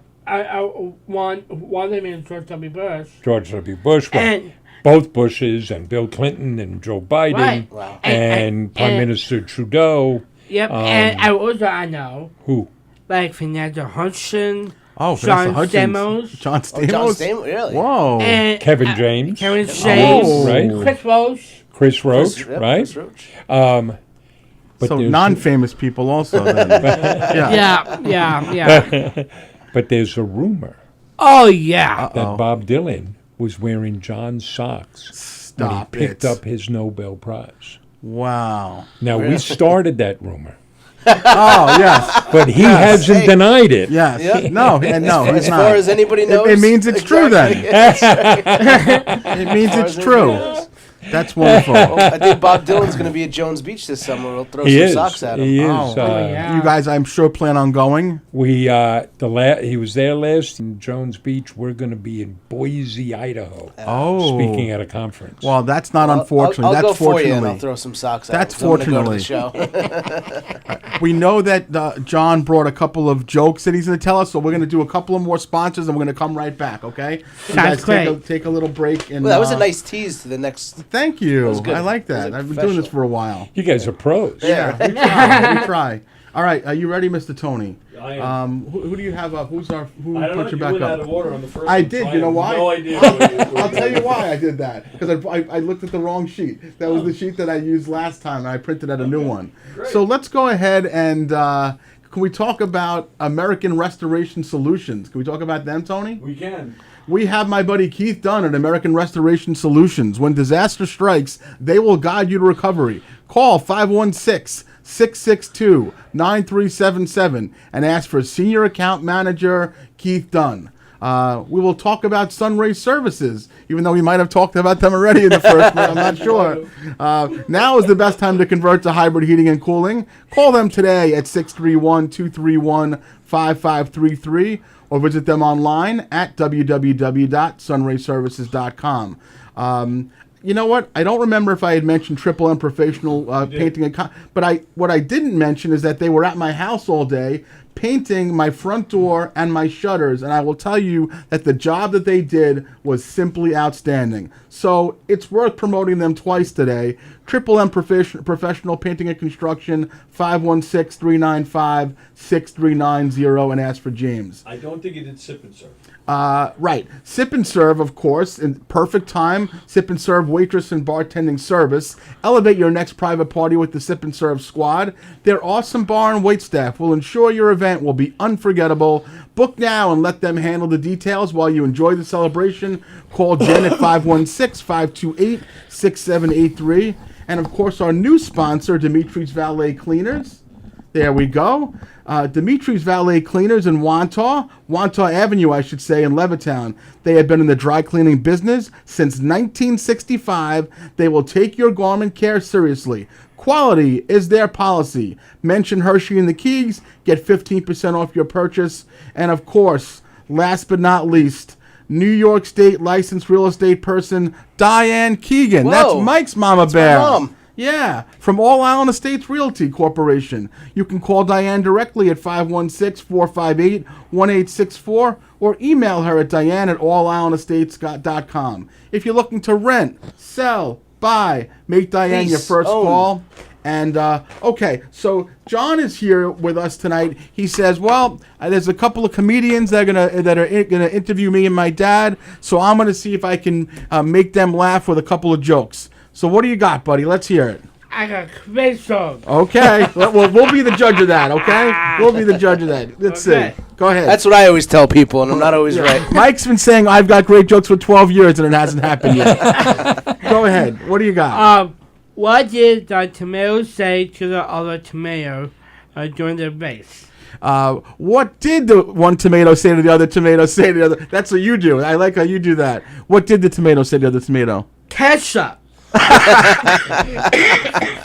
one of them is George W. Bush. George W. Bush, well, And both Bushes and Bill Clinton and Joe Biden Right. Wow. and Prime Minister Trudeau. yep, and I know Who? like Fernando Hudson, Oh, John Vanessa Hudgens. Stamos, John Oh, Stamos. John Stamos, really? Whoa. and Kevin James. Kevin Oh, James, right. Chris Roach. Chris Roach, Yep, right? Chris Roach. But So there's- non-famous people also then. Yeah. Yeah. But there's a rumor Oh yeah. that Bob Dylan was wearing John's socks Stop when he picked it. up his Nobel Prize. Wow. Now, we started that rumor, Oh, yes. but he hasn't Hey. denied it. Yes. Yeah. No, and no, he's As not. far as anybody knows, it means it's true exactly. then. It means As far it's as true. anybody knows. That's wonderful. I think Bob Dylan's going to be at Jones Beach this summer. We'll throw He some is. socks at him. He is. Oh. Yeah. You guys, I'm sure, plan on going. He was there last in Jones Beach. We're going to be in Boise, Idaho. Oh. Speaking at a conference. Well, that's not unfortunate. I'll that's go for fortunately. you and I'll throw some socks at That's him. I'm gonna go to fortunately. the show. We know that John brought a couple of jokes that he's going to tell us, so we're going to do a couple of more sponsors, and we're going to come right back, okay? You Sounds guys great. take a little break. And, Well, that was a nice tease to the next. Thank you. was good. I like That was that. I've been doing this professional. for a while. You guys are pros. Yeah. We try. We try. All right, are you ready, Mr. Tony? I am. Who do you have up? Who I don't put know. you You back went out up? of order on the first I one, did. so You know I have why? No idea. what I'll tell you you're why I did that. Because I looked at the wrong sheet. That was the sheet that I used last time, and I printed out a new one. Great. So let's go ahead and can we talk about American Restoration Solutions? Can we talk about them, Tony? We can. We have my buddy Keith Dunn at American Restoration Solutions. When disaster strikes, they will guide you to recovery. Call 516-662-9377 and ask for Senior Account Manager Keith Dunn. We will talk about Sunray Services, even though we might have talked about them already in the first one. I'm not sure. Now is the best time to convert to hybrid heating and cooling. Call them today at 631-231-5533 or visit them online at www.sunrayservices.com. You know what? I don't remember if I had mentioned Triple M Professional Painting, but what I didn't mention is that they were at my house all day painting my front door and my shutters, and I will tell you that the job that they did was simply outstanding. So it's worth promoting them twice today. Triple M Professional Painting and Construction, 516-395-6390, and ask for James. I don't think it did sip and serve. Right. Sip and Serve, of course, in perfect time. Sip and Serve waitress and bartending service. Elevate your next private party with the Sip and Serve squad. Their awesome bar and wait staff will ensure your event will be unforgettable. Book now and let them handle the details while you enjoy the celebration. Call Jen at 516-528-6783. And, of course, our new sponsor, Dimitri's Valet Cleaners. There we go. Dimitri's Valet Cleaners in Wantagh Avenue, I should say, in Levittown. They have been in the dry cleaning business since 1965. They will take your garment care seriously. Quality is their policy. Mention Herschy and the Keegs, get 15% off your purchase. And of course, last but not least, New York State licensed real estate person Diane Keegan. Whoa. That's Mike's Mama Bear. my mom. Yeah, from All Island Estates Realty Corporation. You can call Diane directly at 516-458-1864 or email her at diane@allislandestates.com. If you're looking to rent, sell, buy, make Diane your Lease, first own. call. And, okay, so John is here with us tonight. He says, well, there's a couple of comedians that are gonna interview me and my dad, so I'm going to see if I can make them laugh with a couple of jokes. So what do you got, buddy? Let's hear it. I got great song. Okay. We'll be the judge of that, okay? We'll be the judge of that. Let's Okay. see. Go ahead. That's what I always tell people, and I'm not always right. Mike's been saying I've got great jokes for 12 years and it hasn't happened yet. Go ahead. What do you got? What did the tomato say to the other tomato during the race? What did the one tomato say to the other tomato say to the other? That's what you do. I like how you do that. What did the tomato say to the other tomato? Ketchup.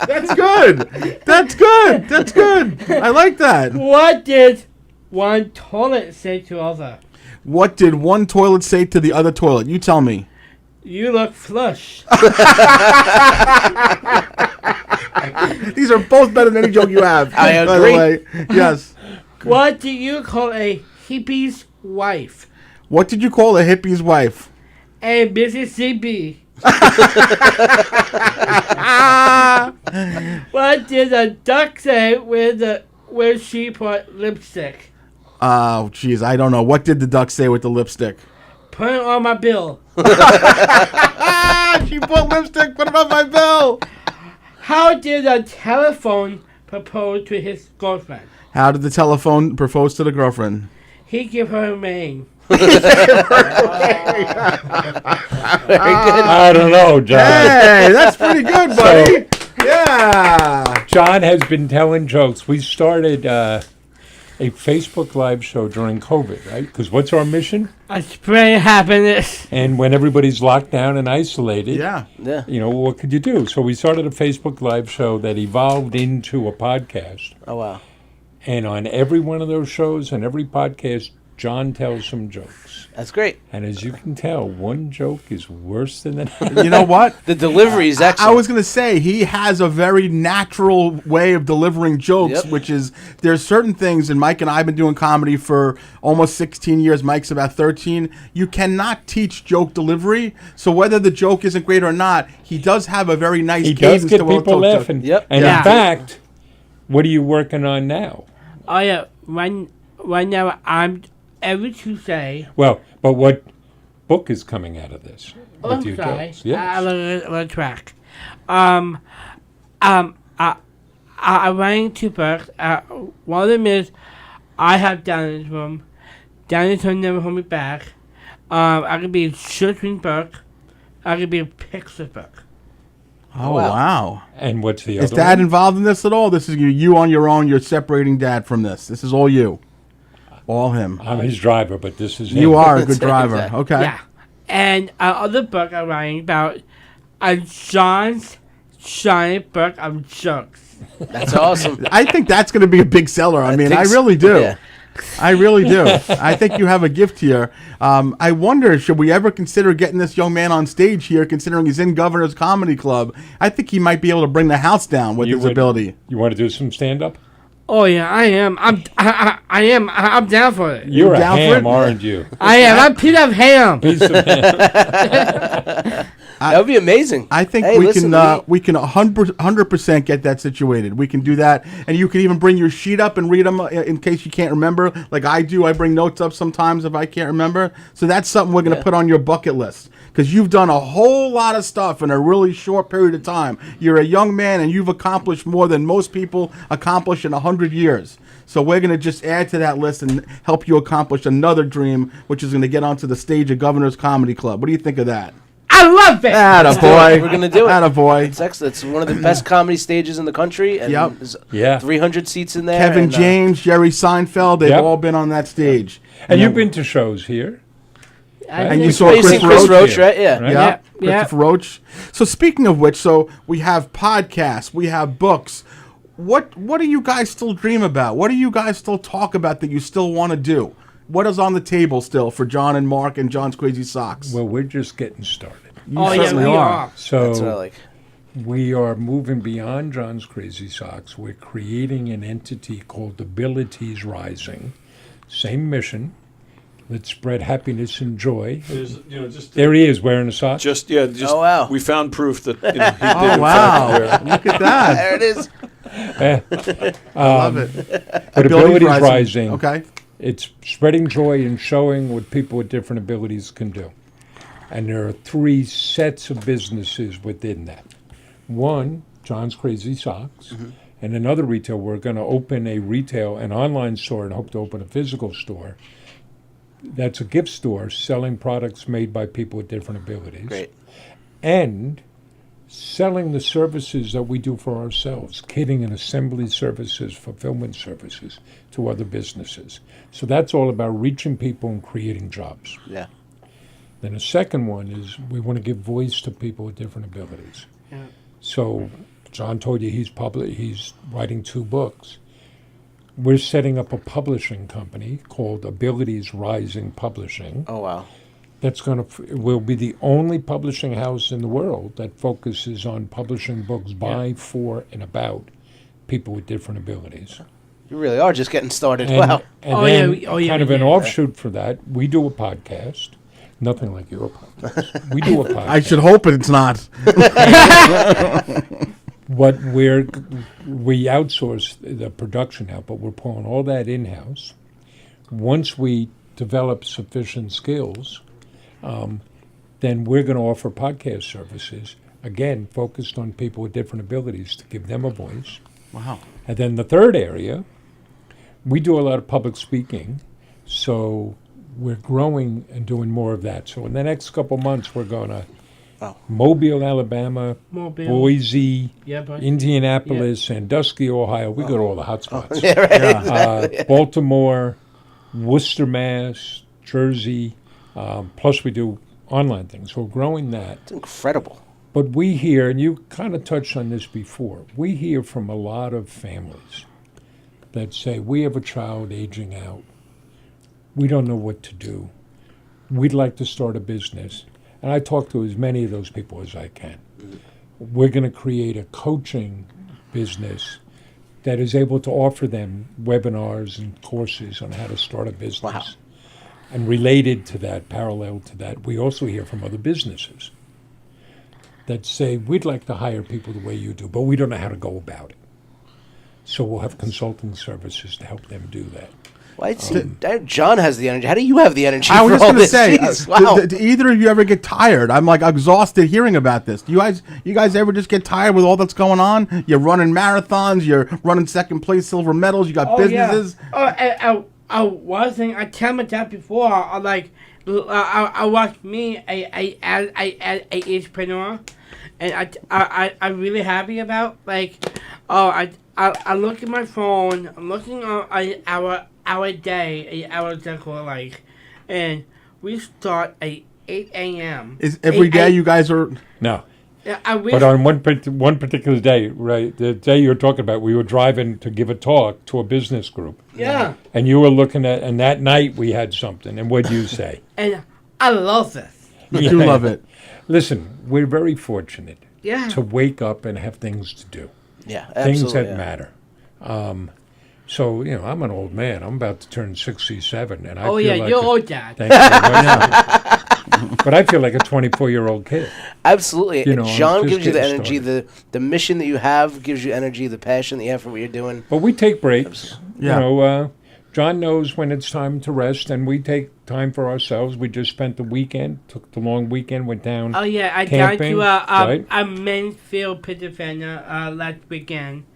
That's good. That's good. That's good. I like that. What did one toilet say to other? What did one toilet say to the other toilet? You tell me. You look flush. These are both better than any joke you have. I by agree. the way. Yes. What do you call a hippie's wife? What did you call a hippie's wife? A busy CB. What did a duck say when she put lipstick? Oh, jeez, I don't know. What did the duck say with the lipstick? Put it on my bill. She put lipstick, put it on my bill. How did a telephone propose to his girlfriend? How did the telephone propose to the girlfriend? He gave her a ring. I don't know, John. Hey, that's pretty good, buddy. Yeah. John has been telling jokes. We started a Facebook Live show during COVID, right? Because what's our mission? I spread happiness. And when everybody's locked down and isolated, Yeah. what could you do? So we started a Facebook Live show that evolved into a podcast. Oh wow. And on every one of those shows and every podcast, John tells some jokes. That's great. And as you can tell, one joke is worse than the next. You know what? The delivery is excellent. I was going to say, he has a very natural way of delivering jokes, Yep. which is, there's certain things, and Mike and I have been doing comedy for almost 16 years. Mike's about 13. You cannot teach joke delivery. So whether the joke isn't great or not, he does have a very nice He cadence does get to people talk to. laughing. Yep. And Yeah. in fact, what are you working on now? Oh yeah, right now I'm every Tuesday. Well, but what book is coming out of this? Oh, with I'm your sorry. jokes? Yes. I'm on track. I'm writing 2 books. One of them is I have Down syndrome. Down syndrome never hold me back. I could be a children's book. I could be a picture book. Oh, Wow. wow. And what's the Is other Dad one? involved in this at all? This is you on your own. You're separating Dad from this. This is all you. All him. I'm his driver, but this is him. You are a good driver. Exactly. Okay. Yeah. And other book I'm writing about John's giant book of jokes. That's awesome. I think that's going to be a big seller. I mean, I think really do. yeah. I really do. I think you have a gift here. I wonder, should we ever consider getting this young man on stage here, considering he's in Governor's Comedy Club? I think he might be able to bring the house down with his ability. You want to do some stand-up? Oh yeah, I am. I am. I'm down for it. You're a down for ham, it? aren't you? I am. I'm Pete of Ham. Piece of ham. That would be amazing. I think Hey, we listen, can 100% get that situated. We can do that, and you can even bring your sheet up and read them in case you can't remember. Like I do, I bring notes up sometimes if I can't remember. So that's something we're going to put on your bucket list because you've done a whole lot of stuff in a really short period of time. You're a young man, and you've accomplished more than most people accomplish in 100 years. So we're going to just add to that list and help you accomplish another dream, which is going to get onto the stage of Governor's Comedy Club. What do you think of that? I love it. Attaboy. We're gonna do it. Attaboy. It's excellent. It's one of the best comedy stages in the country. And Yep. there's Yeah. 300 seats in there. Kevin and, James, Jerry Seinfeld, they've Yep. all been on that stage. And you've been to shows here. And you think- saw You've Chris seen Chris Roach. Roach, right? Yeah. Right. Yeah, Yeah, yeah. Christopher Roach. So speaking of which, so we have podcasts, we have books. What do you guys still dream about? What do you guys still talk about that you still want to do? What is on the table still for John and Mark and John's Crazy Socks? Well, we're just getting started. You Oh yeah, certainly we are. are. So That's what I like. we are moving beyond John's Crazy Socks. We're creating an entity called Abilities Rising. Same mission. Let's spread happiness and joy. There's, just There he is wearing a sock. Oh, wow. We found proof that he did. Oh, in wow. fact wear- Look at that. There it is. I love it. But Abilities Rising. Okay. It's spreading joy and showing what people with different abilities can do. And there are 3 sets of businesses within that. One, John's Crazy Socks. And another retail, we're going to open an online store and hope to open a physical store. That's a gift store selling products made by people with different abilities. Great. And selling the services that we do for ourselves, kitting and assembly services, fulfillment services to other businesses. So that's all about reaching people and creating jobs. Yeah. Then the second one is we want to give voice to people with different abilities. Yeah. So John told you he's writing 2 books. We're setting up a publishing company called Abilities Rising Publishing. Oh, wow. That's will be the only publishing house in the world that focuses on publishing books by, for, and about people with different abilities. You really are just getting started. And, Wow. and Oh, yeah, then kind of an yeah. offshoot for that, we do a podcast. Nothing like your podcast. We do a podcast. I should hope it's not. What we outsource the production now, but we're pulling all that in-house. Once we develop sufficient skills, then we're going to offer podcast services, again, focused on people with different abilities to give them a voice. Wow. And then the third area, we do a lot of public speaking, so we're growing and doing more of that. So in the next couple months, we're going to Mobile, Alabama, Mobile. Boise, Yeah, but Indianapolis, Sandusky, Ohio. We go to all the hot spots. Yeah, right. Baltimore, Worcester, Mass, Jersey. Plus, we do online things. We're growing that. It's incredible. But we hear, and you kind of touched on this before, we hear from a lot of families that say, we have a child aging out. We don't know what to do. We'd like to start a business. And I talk to as many of those people as I can. We're going to create a coaching business that is able to offer them webinars and courses on how to start a business. Wow. And related to that, parallel to that, we also hear from other businesses that say, we'd like to hire people the way you do, but we don't know how to go about it. So we'll have consulting services to help them do that. Well, John has the energy. How do you have the energy I for was all just going to this? say, Jeez, wow. do either of you ever get tired? I'm like exhausted hearing about this. Do you guys ever just get tired with all that's going on? You're running marathons. You're running second place silver medals. You got businesses. Yeah. One thing I tell my dad before, I watched me a entrepreneur, and I'm really happy about I look at my phone. I'm looking at our day, our cycle, and we start at 8 a.m. Is every day you guys are? No. Yeah, But on one particular day, right, the day you're talking about, we were driving to give a talk to a business group. Yeah. And you were looking at, and that night we had something. And what'd you say? And I love this. I do love it. Listen, we're very fortunate Yeah. to wake up and have things to do. Yeah, Things absolutely. that matter. So, I'm an old man. I'm about to turn 67. And I feel like you're old, Dad. Thank you very much. But I feel like a 24-year-old kid. Absolutely. I'm John just gives you the getting energy. started. The mission that you have gives you energy. The passion that you have for what you're doing. But we take breaks. Yeah. John knows when it's time to rest, and we take time for ourselves. We just spent the weekend, took the long weekend, went down. Oh yeah, I camping, got to right? a Mansfield Pitcher fan last weekend.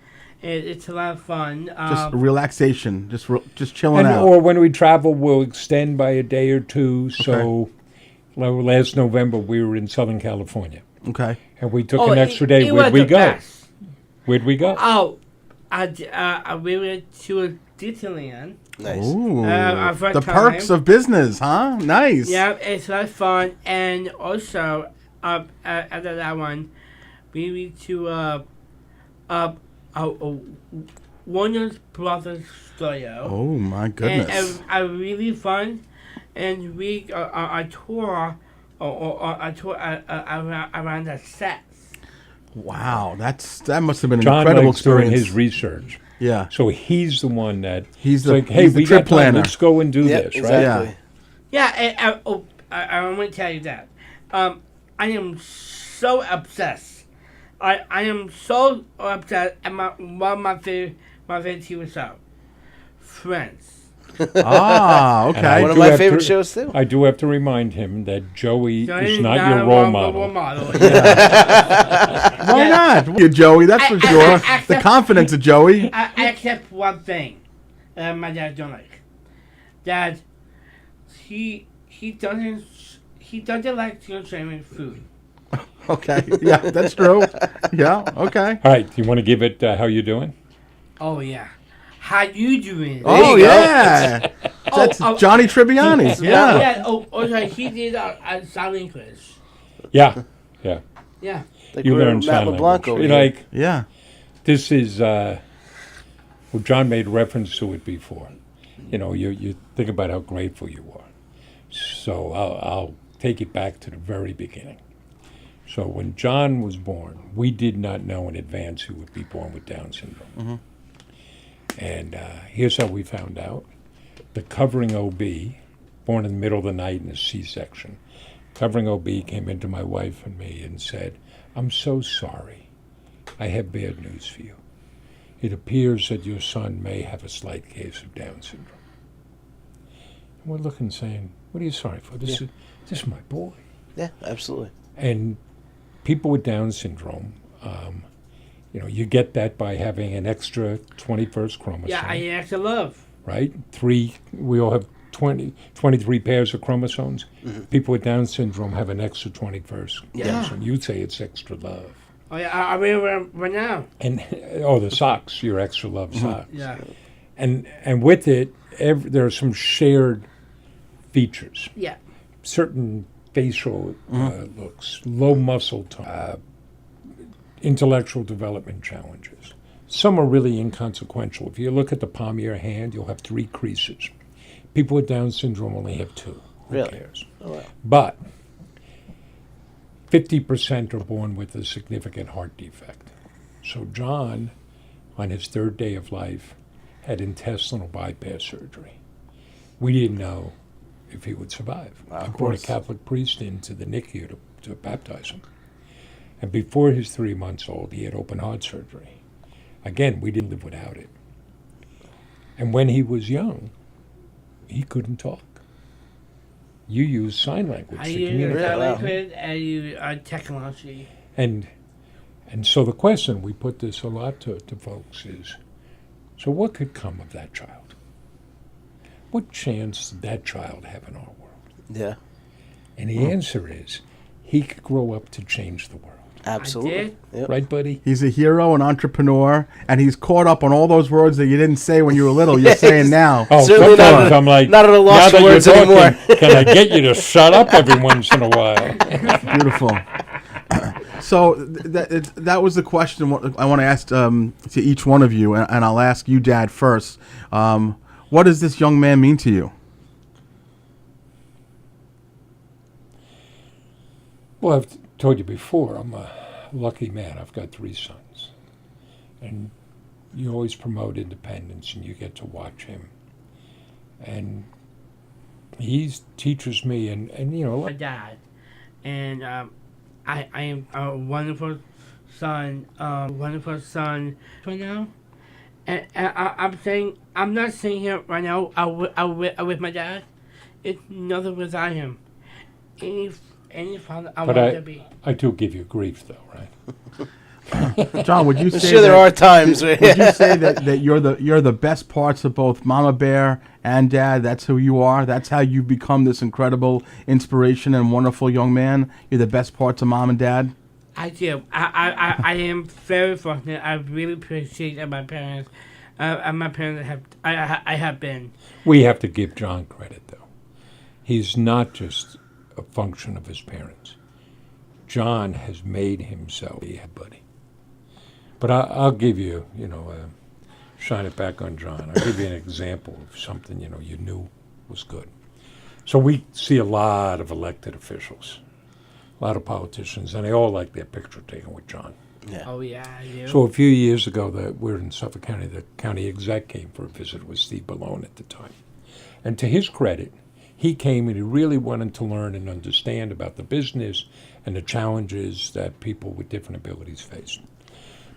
It's a lot of fun. Just relaxation. Just chilling out. Or when we travel, we'll extend by a day or two. So last November, we were in Southern California. Okay. And we took an extra day. Where'd we go? Where'd we go? Oh, we went to Disneyland. Nice. Ooh, our first the perks time. of business, huh? Nice. Yeah, it's a lot of fun. And also, after that one, we went to Warner Brothers Studio. Oh my goodness. And really fun. And we a tour around the sets. Wow, that must have been an John incredible likes doing experience. his research. Yeah. So he's the one that He's like, the hey, he's the we trip got time. planner. Let's go and do Yep, this, right? exactly. Yeah. Yeah, I want to tell you that. I am so obsessed. I am so obsessed. And one of my favorite TV show, Friends. Ah, And I okay. One of do my have favorite to- shows too. I do have to remind him that Joey is not Johnny's your role model. Why not? You, Joey, that's for sure. The confidence of Joey. I accept one thing my dad don't like. That he doesn't like to sharing food. Okay. Yeah, that's true. Yeah, okay. All right, do you want to give it how you doing? Oh yeah, how you doing? Oh, you go. yeah. That's Johnny Tribbiani. Yeah. Yeah. Oh, okay. He did a sign English. Yeah, yeah. Yeah. Like You we're learn Matt sign LeBlanc language. over You here. like Yeah. this is well, John made reference to it before. You think about how grateful you are. So I'll take it back to the very beginning. So when John was born, we did not know in advance he would be born with Down syndrome. Mm-hmm. And here's how we found out. The covering OB, born in the middle of the night in a C-section, covering OB came into my wife and me and said, "I'm so sorry. I have bad news for you. It appears that your son may have a slight case of Down syndrome." And we're looking saying, "What are you sorry for? This is my boy." Yeah, absolutely. And people with Down syndrome, you get that by having an extra 21st chromosome, Yeah, I actually love. right? We all have 23 pairs of chromosomes. People with Down syndrome have an extra 21st chromosome. You say it's extra love. Oh yeah, I read right now. And the socks, your extra love socks. Yeah. And with it, there are some shared features. Yeah. Certain facial looks, low muscle tone, intellectual development challenges. Some are really inconsequential. If you look at the palm of your hand, you'll have 3 creases. People with Down syndrome only have 2. Who Really? cares? Oh, wow. But 50% are born with a significant heart defect. So John, on his 3rd day of life, had intestinal bypass surgery. We didn't know if he would survive. I brought a Catholic priest into the NICU to baptize him. And before he was 3 months old, he had open heart surgery. Again, we didn't live without it. And when he was young, he couldn't talk. You use sign language I to use communicate. language and use technology. And so the question, we put this a lot to folks, is, so what could come of that child? What chance did that child have in our world? Yeah, And the answer is, he could grow up to change the world. absolutely. I did. Yep. Right, buddy? He's a hero, an entrepreneur, and he's caught up on all those words that you didn't say when you were little. You're saying now. Oh, Certainly not sometimes at a- I'm like, not at a loss now for that you're words anymore. talking, can I get you to shut up every once in a while? Beautiful. So that was the question I want to ask to each one of you, and I'll ask you, Dad, first. What does this young man mean to you? Well, I've told you before, I'm a lucky man. I've got 3 sons. And you always promote independence, and you get to watch him. And he teaches me, and My dad, and I am a wonderful son right now. And I'm not saying here right now. I with my dad. It's nothing without him. Any father I But want to be. I do give you grief, though, right? John, would you I'm say sure there that, are times where would you say that you're the best parts of both Mama Bear and Dad? That's who you are. That's how you've become this incredible inspiration and wonderful young man. You're the best parts of Mom and Dad. I do. I am very fortunate. I really appreciate that my parents. My parents have. I have been. We have to give John credit, though. He's not just a function of his parents. John has made himself a buddy. But I'll give you, shine it back on John. I'll give you an example of something, you knew was good. So we see a lot of elected officials, a lot of politicians, and they all like their picture taken with John. Yeah. Oh yeah, I do. So a few years ago, we're in Suffolk County, the county exec came for a visit with Steve Ballone at the time. And to his credit, he came and he really wanted to learn and understand about the business and the challenges that people with different abilities face.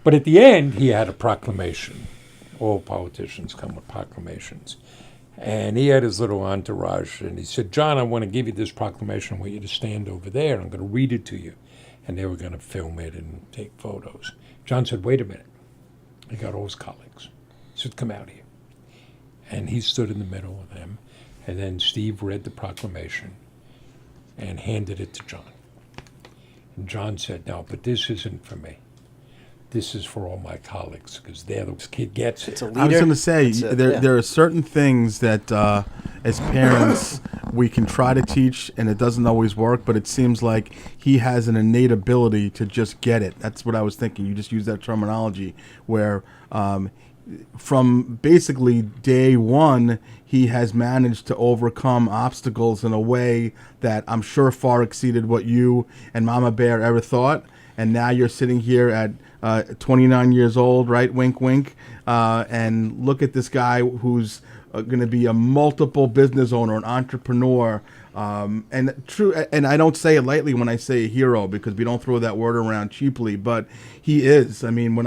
But at the end, he had a proclamation. All politicians come with proclamations. And he had his little entourage, and he said, John, I want to give you this proclamation. I want you to stand over there. I'm going to read it to you. And they were going to film it and take photos. John said, wait a minute. He got all his colleagues. He said, come out here. And he stood in the middle of them. And then Steve read the proclamation and handed it to John. And John said, no, but this isn't for me. This is for all my colleagues, because they're the kid gets it. It's a leader. I was going to say, It's a- there yeah. there are certain things that as parents we can try to teach, and it doesn't always work, but it seems like he has an innate ability to just get it. That's what I was thinking. You just used that terminology, where from basically day one, he has managed to overcome obstacles in a way that I'm sure far exceeded what you and Mama Bear ever thought. And now you're sitting here at 29 years old, right? Wink, wink. And look at this guy who's going to be a multiple business owner, an entrepreneur. And I don't say it lightly when I say a hero, because we don't throw that word around cheaply, but he is. I mean, when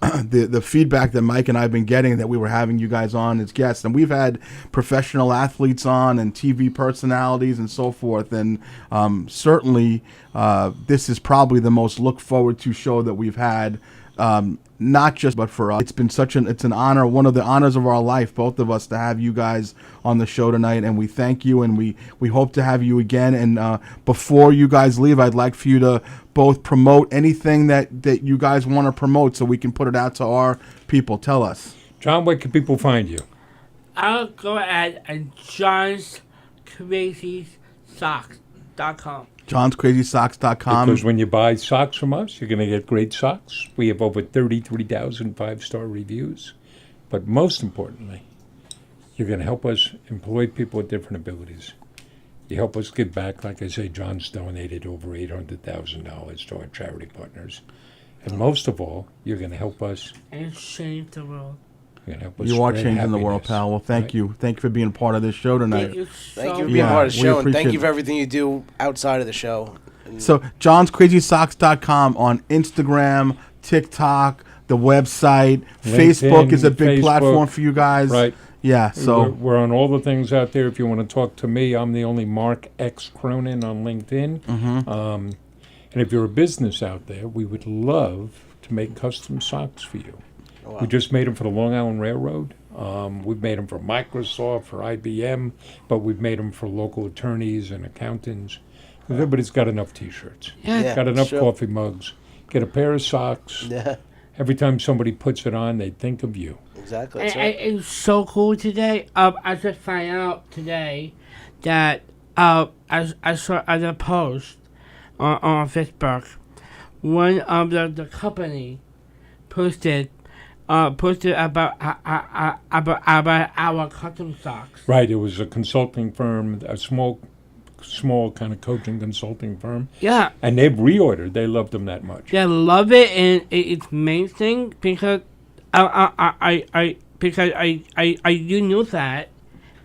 the feedback that Mike and I have been getting, that we were having you guys on as guests, and we've had professional athletes on and TV personalities and so forth, and certainly this is probably the most look forward to show that we've had not just but for us. It's been it's an honor, one of the honors of our life, both of us, to have you guys on the show tonight, and we thank you, and we hope to have you again. And before you guys leave, I'd like for you to both promote anything that you guys want to promote so we can put it out to our people. Tell us. John, where can people find you? I'll go at johnscrazysocks.com. johnscrazysocks.com. Because when you buy socks from us, you're going to get great socks. We have over 33,000 five-star reviews. But most importantly, you're going to help us employ people with different abilities. You help us give back. Like I say, John's donated over $800,000 to our charity partners. And most of all, you're going to help us. And change the world. You're going to help us You are spread changing the world, happiness, pal. Well, thank right? you. Thank you for being part of this show tonight. Thank you Thank so you for much. being part of the we show, and thank appreciate you it. for everything you do outside of the show. And So, johnscrazysocks.com on Instagram, TikTok, the website, Facebook is a big Facebook, platform for you guys. Right. Yeah, so We're on all the things out there. If you want to talk to me, I'm the only Mark X Cronin on LinkedIn. And if you're a business out there, we would love to make custom socks for you. wow. We just made them for the Long Island Railroad. We've made them for Microsoft, for IBM, but we've made them for local attorneys and accountants. Everybody's got enough T-shirts. Yeah, Got enough sure. coffee mugs. Get a pair of socks. Yeah, Every time somebody puts it on, they think of you. exactly. That's right. It was so cool today. I just found out today that I saw as a post on Facebook, one of the company posted about our custom socks. Right, it was a consulting firm, a small kind of coaching consulting firm, Yeah, and they've reordered. They loved them that much. yeah, love it, and it's amazing because I do know that,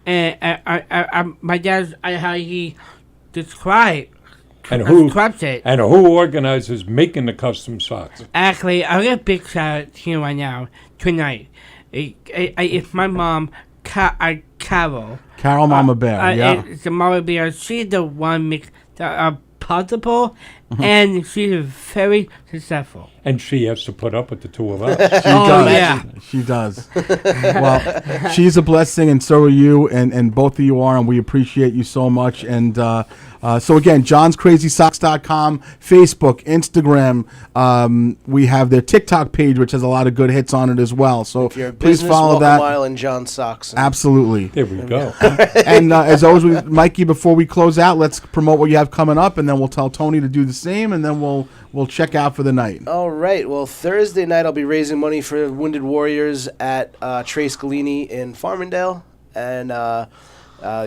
and my dad's how he describes And who it. and who organizes making the custom socks? Actually, I'll get a big shout out to you right now, tonight. It's my mom, Carol. Carol Mama Bear, yeah. It's the Mama Bear. She's the one make the possible, and she's very successful. And she has to put up with the two of us. Oh, yeah. She does. Well, she's a blessing, and so are you, and both of you are, and we appreciate you so much. And so again, johnscrazysocks.com, Facebook, Instagram. We have their TikTok page, which has a lot of good hits on it as well. So If you're a please business, follow welcome that. Mile and John Socks. Absolutely. There we go. And as always, Mikey, before we close out, let's promote what you have coming up, and then we'll tell Tony to do the same, and then we'll check out for the night. All right. Well, Thursday night I'll be raising money for Wounded Warriors at Trey Scalini in Farmingdale, and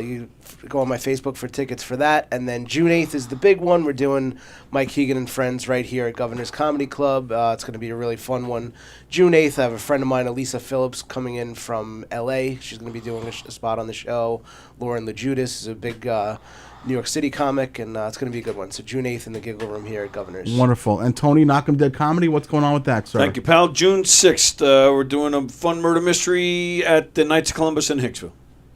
you go on my Facebook for tickets for that. And then June 8th is the big one. We're doing Mike Keegan and Friends right here at Governor's Comedy Club. It's going to be a really fun one. June 8th, I have a friend of mine, Elisa Phillips, coming in from L.A. She's going to be doing a spot on the show. Lauren LaJudas is a big New York City comic, and it's going to be a good one. So June 8th in the Giggle Room here at Governor's. Wonderful. And Tony, Knock 'em Dead Comedy, what's going on with that, sir? Thank you, pal. June 6th, we're doing a fun murder mystery at the Knights of Columbus in Hicksville.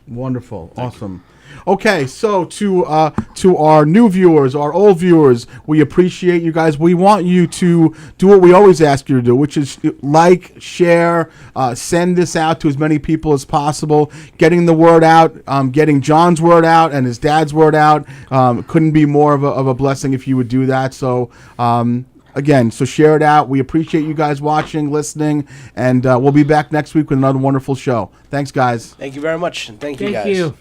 Wonderful. Awesome. Okay, so to our new viewers, our old viewers, we appreciate you guys. We want you to do what we always ask you to do, which is like, share, send this out to as many people as possible. Getting the word out, getting John's word out and his dad's word out. Couldn't be more of a blessing if you would do that. So again, so share it out. We appreciate you guys watching, listening, and we'll be back next week with another wonderful show. Thanks, guys. Thank you very much, and thank you Thank guys. you.